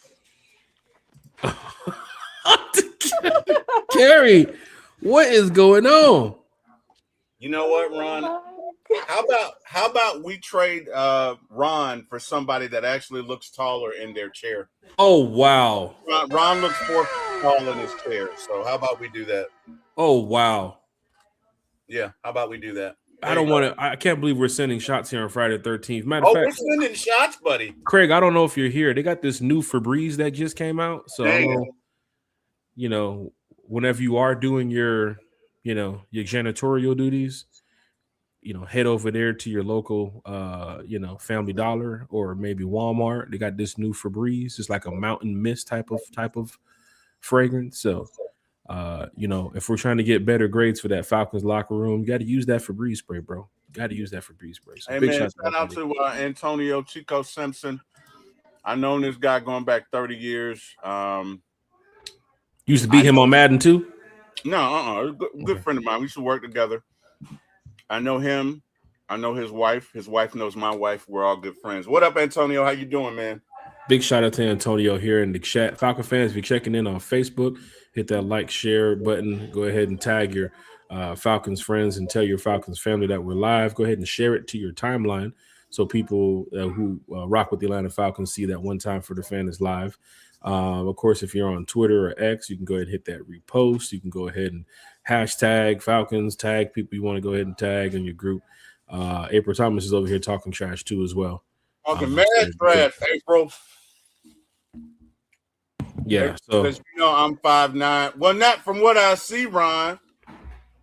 Carrie, what is going on? You know what, Ron? How about we trade Ron for somebody that actually looks taller in their chair? Oh wow. Ron looks 4 feet tall in his chair. So how about we do that? Oh wow. Yeah, how about we do that? I can't believe we're sending shots here on Friday the 13th. Matter of fact, we're sending shots, buddy. Craig, I don't know if you're here. They got this new Febreze that just came out. So whenever you are doing your janitorial duties, head over there to your local Family Dollar or maybe Walmart. They got this new Febreze. It's like a mountain mist type of fragrance. So if we're trying to get better grades for that Falcons locker room, you got to use that Febreze spray, bro. Got to use that Febreze spray. So hey, man, shout out to Antonio Chico Simpson. I've known this guy going back 30 years. Used to beat him on Madden too? No, good friend of mine. We used to work together. I know him. I know his wife. His wife knows my wife. We're all good friends. What up, Antonio? How you doing, man? Big shout out to Antonio here in the chat. Falcon fans, if you're checking in on Facebook, hit that like, share button. Go ahead and tag your Falcons friends and tell your Falcons family that we're live. Go ahead and share it to your timeline so people who rock with the Atlanta Falcons see that One Time for the Fan is live. Of course, if you're on Twitter or X, you can go ahead and hit that repost. You can go ahead and hashtag Falcons, tag people you want to go ahead and tag in your group. April Thomas is over here talking trash too as well. Talking mad trash, April. Yeah, so because I'm 5'9". Well, not from what I see, Ron.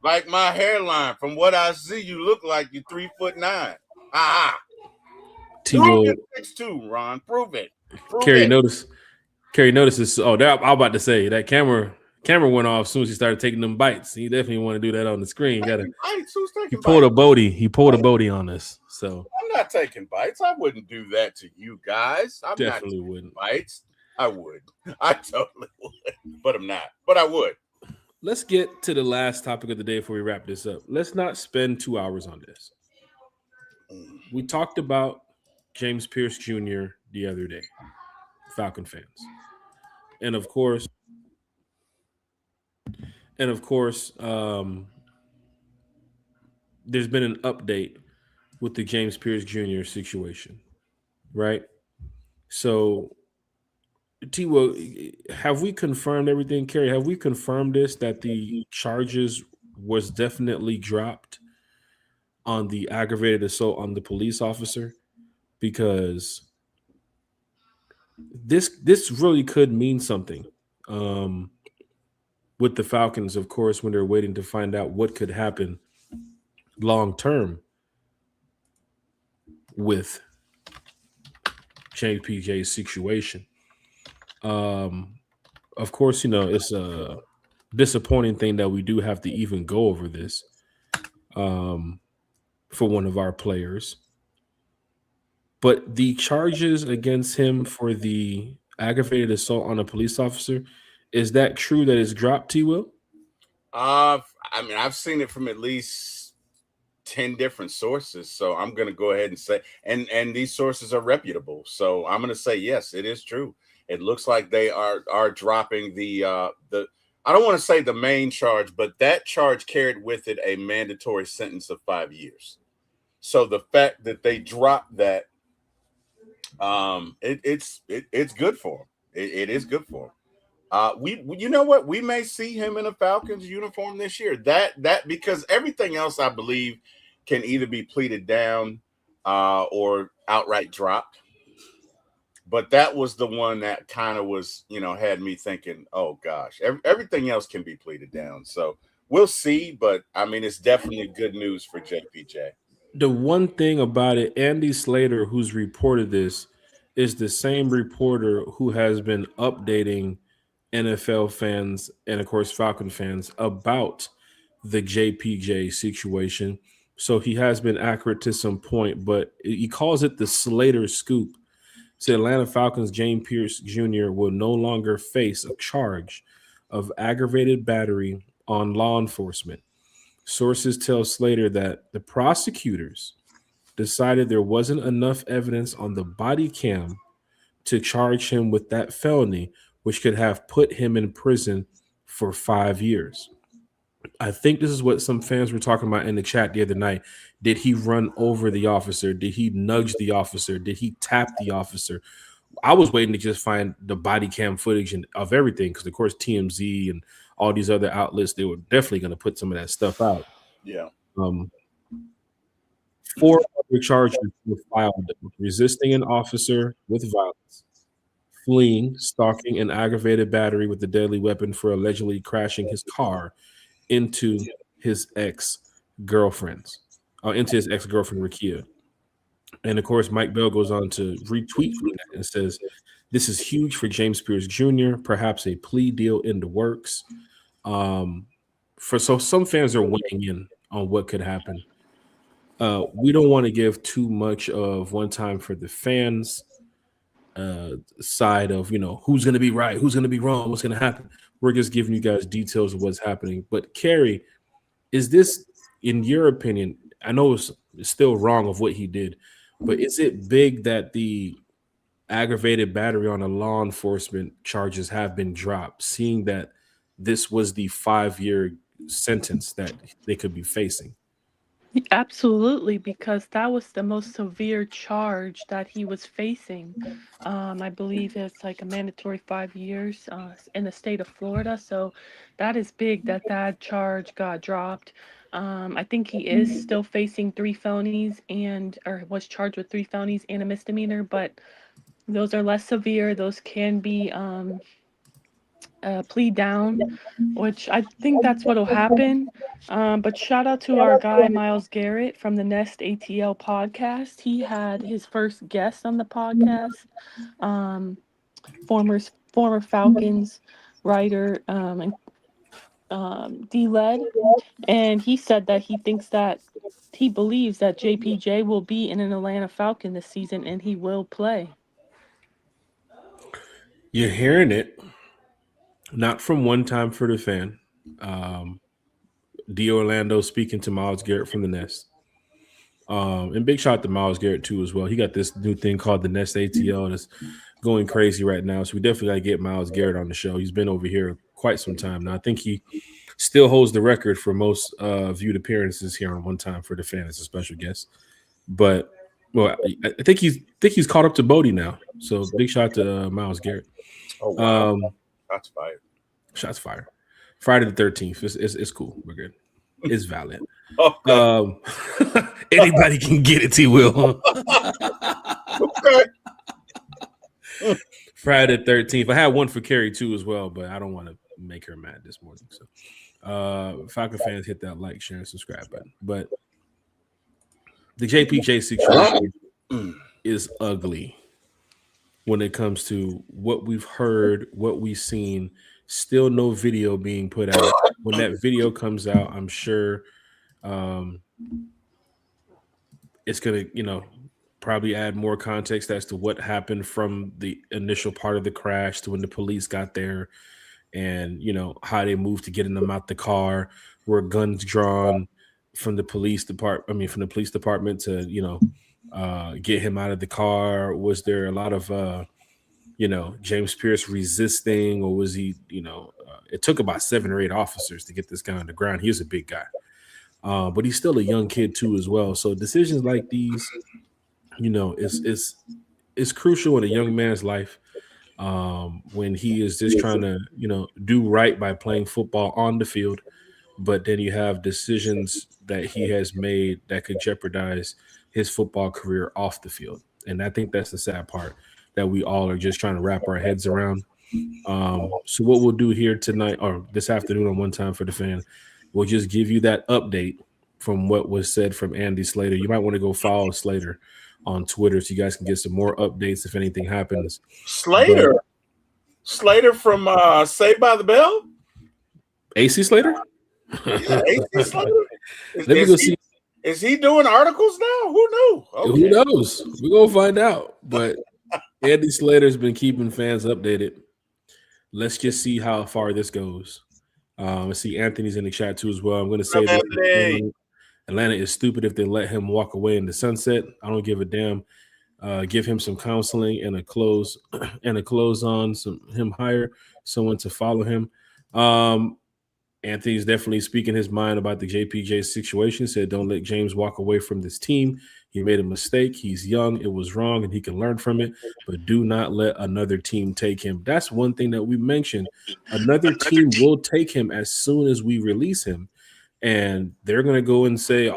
Like my hairline, from what I see, you look like you're 3'9". Prove it 6'2", Ron. Prove it. Carrie notices. Oh, I'm about to say that camera went off as soon as he started taking them bites. He definitely want to do that on the screen. He pulled a Bodie. He pulled a Bodie on us. So I'm not taking bites. I wouldn't do that to you guys. I definitely wouldn't. Bites. I would. I totally would. But I'm not. But I would. Let's get to the last topic of the day before we wrap this up. Let's not spend 2 hours on this. We talked about James Pierce Jr. the other day, Falcon fans. And of course, there's been an update with the James Pierce Jr. situation, right? So, T-Will, have we confirmed everything, Kerry? Have we confirmed this, that the charges was definitely dropped on the aggravated assault on the police officer? Because this really could mean something with the Falcons, of course, when they're waiting to find out what could happen long term with JPJ's situation. Of course, it's a disappointing thing that we do have to even go over this for one of our players. But the charges against him for the aggravated assault on a police officer, is that true that it's dropped, T-Will? I've seen it from at least 10 different sources. So I'm going to go ahead and say, and these sources are reputable. So I'm going to say, yes, it is true. It looks like they are dropping the I don't want to say the main charge, but that charge carried with it a mandatory sentence of 5 years. So the fact that they dropped that, it's good for him. It is good for him. You know what? We may see him in a Falcons uniform this year. That because everything else, I believe, can either be pleaded down or outright dropped. But that was the one that kind of was, had me thinking, oh gosh, everything else can be pleaded down. So we'll see. But I mean, it's definitely good news for JPJ. The one thing about it, Andy Slater, who's reported this, is the same reporter who has been updating NFL fans and, of course, Falcon fans about the JPJ situation. So he has been accurate to some point, but he calls it the Slater scoop. So Atlanta Falcons James Pierce Jr. will no longer face a charge of aggravated battery on law enforcement. Sources tell Slater that the prosecutors decided there wasn't enough evidence on the body cam to charge him with that felony, which could have put him in prison for 5 years. I think this is what some fans were talking about in the chat the other night. Did he run over the officer? Did he nudge the officer? Did he tap the officer? I was waiting to just find the body cam footage of everything because, of course, TMZ and all these other outlets, they were definitely going to put some of that stuff out. Yeah. 4 other charges were filed: resisting an officer with violence, fleeing, stalking, and aggravated battery with a deadly weapon for allegedly crashing his car into his ex-girlfriend, Rakia. And of course, Mike Bell goes on to retweet from that and says, "This is huge for James Pierce Jr. Perhaps a plea deal in the works." So some fans are weighing in on what could happen. We don't want to give too much of one time for the fans side of, who's going to be right, who's going to be wrong, what's going to happen. We're just giving you guys details of what's happening. But Carrie, is this, in your opinion, I know it's still wrong of what he did, but is it big that the aggravated battery on the law enforcement charges have been dropped, seeing that this was the 5-year sentence that they could be facing? Absolutely, because that was the most severe charge that he was facing. I believe it's like a mandatory 5 years in the state of Florida. So that is big that charge got dropped. I think he is still facing 3 felonies or was charged with 3 felonies and a misdemeanor, but those are less severe. Those can be plea down, which I think that's what will happen. But shout out to our guy Myles Garrett from the Nest ATL podcast. He had his first guest on the podcast, former Falcons writer and D-Led, and he said that he believes that JPJ will be in an Atlanta Falcon this season and he will play. You're hearing it. Not from one time for the fan. D. Orlando speaking to Myles Garrett from the Nest. And big shout out to Myles Garrett too as well. He got this new thing called the Nest ATL that's going crazy right now. So we definitely got to get Myles Garrett on the show. He's been over here quite some time now. I think he still holds the record for most viewed appearances here on One Time for the Fan as a special guest. But I think he's caught up to Bodie now. So big shout out to Myles Garrett. Oh wow. Shots fired. Shots fired. Friday the 13th. It's cool. We're good. It's valid. Okay. Anybody can get it, T. Will. Okay. Friday the 13th. I had one for Carrie too as well, but I don't want to make her mad this morning. So Falcon fans, hit that like, share, and subscribe button. But the JPJ situation is ugly when it comes to what we've heard, what we've seen. Still no video being put out. When that video comes out, I'm sure it's going to, probably add more context as to what happened from the initial part of the crash to when the police got there and, how they moved to getting them out the car. Were guns drawn from the police department to, get him out of the car? Was there a lot of, James Pierce resisting, or was he, it took about 7 or 8 officers to get this guy on the ground. He was a big guy, but he's still a young kid too as well. So decisions like these, is crucial in a young man's life when he is just trying to, do right by playing football on the field. but then you have decisions that he has made that could jeopardize his football career off the field. And I think that's the sad part that we all are just trying to wrap our heads around. So what we'll do here tonight or this afternoon on One Time for the Fan, we'll just give you that update from what was said from Andy Slater. You might want to go follow Slater on Twitter so you guys can get some more updates if anything happens. Slater from Saved by the Bell? AC Slater? Yeah, AC Slater. Let me go see. Is he doing articles now? Who knew? Okay. Who knows? We're going to find out. But Andy Slater's been keeping fans updated. Let's just see how far this goes. I see Anthony's in the chat too as well. I'm going to say that Atlanta is stupid if they let him walk away in the sunset. I don't give a damn. Give him some counseling and a close on him hire someone to follow him. Anthony's definitely speaking his mind about the JPJ situation. Said, don't let James walk away from this team. He made a mistake. He's young. It was wrong, and he can learn from it. But do not let another team take him. That's one thing that we mentioned. Another team will take him as soon as we release him. And they're going to go and say we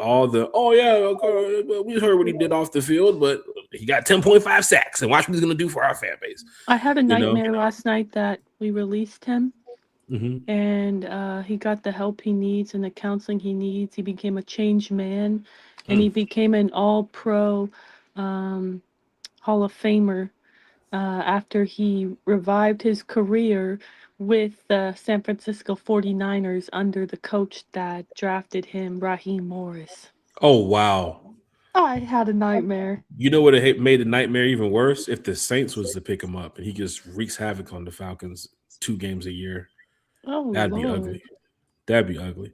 heard what he did off the field, but he got 10.5 sacks. And watch what he's going to do for our fan base. I had a nightmare last night that we released him. Mm-hmm. And he got the help he needs and the counseling he needs. He became a changed man, and he became an all-pro Hall of Famer after he revived his career with the San Francisco 49ers under the coach that drafted him, Raheem Morris. Oh, wow. I had a nightmare. You know what made the nightmare even worse? If the Saints was to pick him up and he just wreaks havoc on the Falcons 2 games a year. Oh, That'd be ugly. That'd be ugly.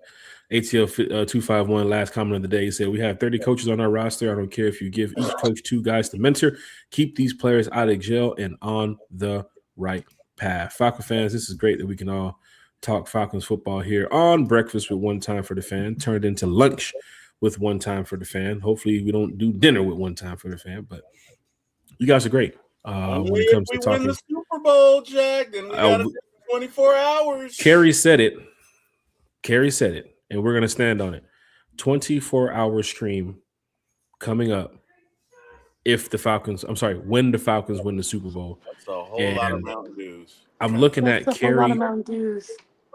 ATL 251, last comment of the day, he said, we have 30 coaches on our roster. I don't care if you give each coach 2 guys to mentor. Keep these players out of jail and on the right path. Falcon fans, this is great that we can all talk Falcons football here on Breakfast with One Time for the Fan, turned into lunch with One Time for the Fan. Hopefully we don't do dinner with One Time for the Fan, but you guys are great when it comes to talking. Win the Super Bowl, Jack, then we got 24 hours. Kerry said it, and we're going to stand on it. 24-hour stream coming up when the Falcons win the Super Bowl. That's a whole lot of Mountain Dews. I'm looking at Kerry. A lot of Mountain Dews.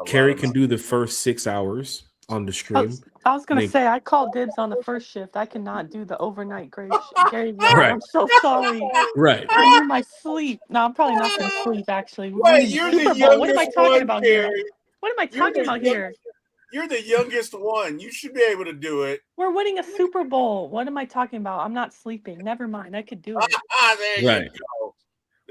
Kerry can do the first 6 hours on the stream. I was going to say, I called dibs on the first shift. I cannot do the overnight Gary. Right. I'm so sorry. Right. I need my sleep. No, I'm probably not going to sleep, actually. Wait, you're the youngest What am I talking about here? What am I talking about here? You're the youngest one. You should be able to do it. We're winning a Super Bowl. What am I talking about? I'm not sleeping. Never mind. I could do it. There Right. you go.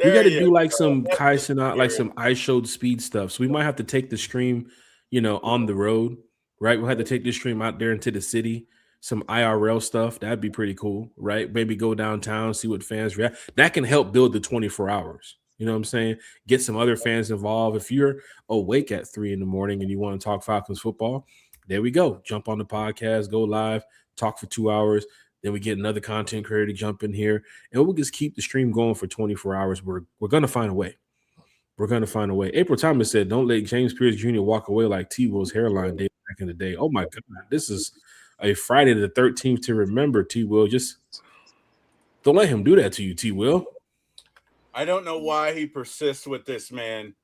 We got to do like some Kai Cenat, like some I showed speed stuff. So we might have to take the stream, on the road, right? We'll have to take this stream out there into the city, some IRL stuff. That'd be pretty cool, right? Maybe go downtown, see what fans react. That can help build the 24 hours. You know what I'm saying? Get some other fans involved. If you're awake at 3 a.m. and you want to talk Falcons football, there we go. Jump on the podcast, go live, talk for 2 hours. Then we get another content creator to jump in here, and we'll just keep the stream going for 24 hours. We're going to find a way. We're going to find a way. April Thomas said, don't let James Pierce Jr. walk away like T-Will's hairline did back in the day. Oh, my God. This is a Friday the 13th to remember, T-Will. Just don't let him do that to you, T-Will. I don't know why he persists with this, man.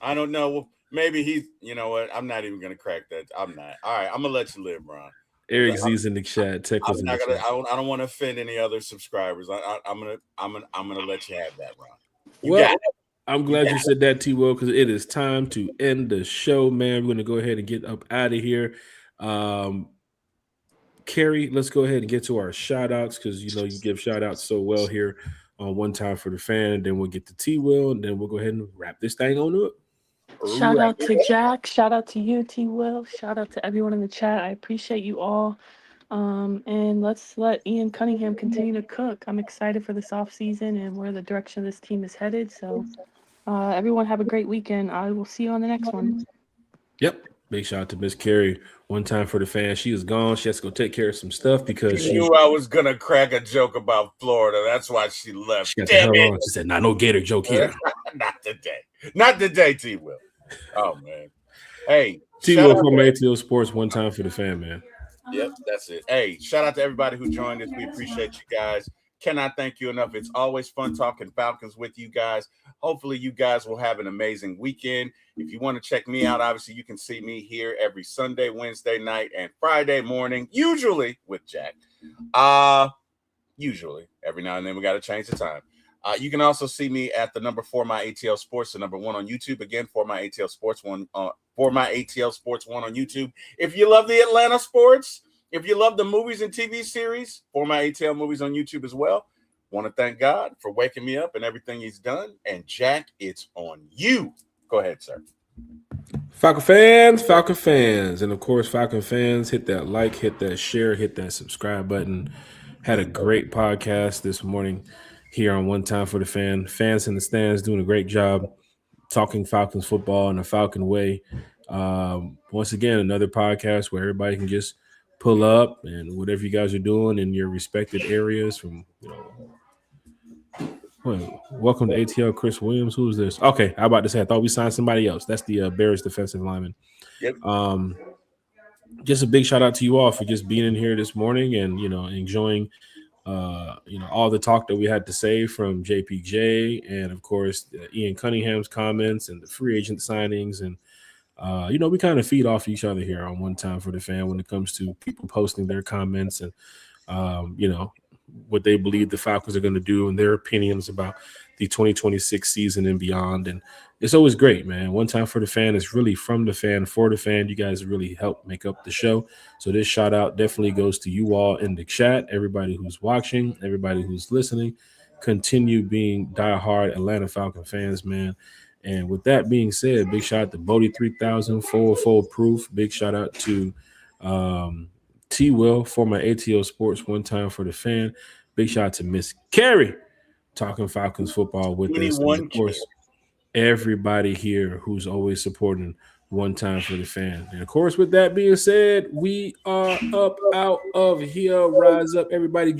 I don't know. Maybe he's, you know what? I'm not even going to crack that. I'm not. All right, I'm going to let you live, Ron. Eric Z's in the chat. Tech was in the chat. I don't want to offend any other subscribers. I'm gonna let you have that, Ron. Well, I'm glad you said that, T-Will, because it is time to end the show, man. We're going to go ahead and get up out of here. Kerry, let's go ahead and get to our shout-outs because, you give shout-outs so well here on One Time for the Fan. And then we'll get to T-Will, and then we'll go ahead and wrap this thing on up. Shout out to Jack. Shout out to you, T-Will. Shout out to everyone in the chat. I appreciate you all. And let's let Ian Cunningham continue to cook. I'm excited for this offseason and where the direction of this team is headed. So everyone have a great weekend. I will see you on the next one. Yep. Big shout out to Miss Kerry. One Time for the Fan. She is gone. She has to go take care of some stuff because she knew I was gonna crack a joke about Florida. That's why she left. She got the hell on. She said, no Gator joke here. Not today. Not today, T-Will. Oh, man. Hey, T. Shout Will out from to ATL Sports, one time for the fan, man. Yep, that's it. Hey, shout out to everybody who joined us. We appreciate you guys. Cannot thank you enough. It's always fun talking Falcons with you guys. Hopefully, you guys will have an amazing weekend. If you want to check me out, obviously, you can see me here every Sunday, Wednesday night, and Friday morning, usually with Jack. Usually. Every now and then, we got to change the time. You can also see me at the number 4 My ATL Sports, the number 1 on YouTube. Again, for My ATL Sports 1 for My ATL Sports 1 on YouTube. If you love the Atlanta sports, if you love the movies and TV series, For My ATL Movies on YouTube as well. Want to thank God for waking me up and everything He's done. And Jack, it's on you. Go ahead, sir. Falcon fans, and of course, Falcon fans, hit that like, hit that share, hit that subscribe button. Had a great podcast this morning here on One Time for the Fan. Fans in the stands doing a great job talking Falcons football in a Falcon way. Once again, another podcast where everybody can just pull up and whatever you guys are doing in your respected areas from, welcome to ATL Chris Williams. Who's this? Okay, I about to say I thought we signed somebody else. That's the Bears defensive lineman. Yep. Just a big shout out to you all for just being in here this morning and enjoying all the talk that we had to say from JPJ and of course Ian Cunningham's comments and the free agent signings and we kind of feed off each other here on One Time for the Fan when it comes to people posting their comments and what they believe the Falcons are going to do and their opinions about the 2026 season and beyond. And it's always great, man. One Time for the Fan is really from the fan for the fan. You guys really help make up the show. So this shout out definitely goes to you all in the chat, everybody who's watching, everybody who's listening. Continue being diehard Atlanta Falcon fans, man. And with that being said, big shout out to Bodie 3000, full proof. Big shout out to T. Will, former ATL Sports, One Time for the Fan. Big shout out to Miss Carrie, talking Falcons football with us. And of course, everybody here who's always supporting One Time for the Fan. And of course, with that being said, we are up out of here. Rise up, everybody.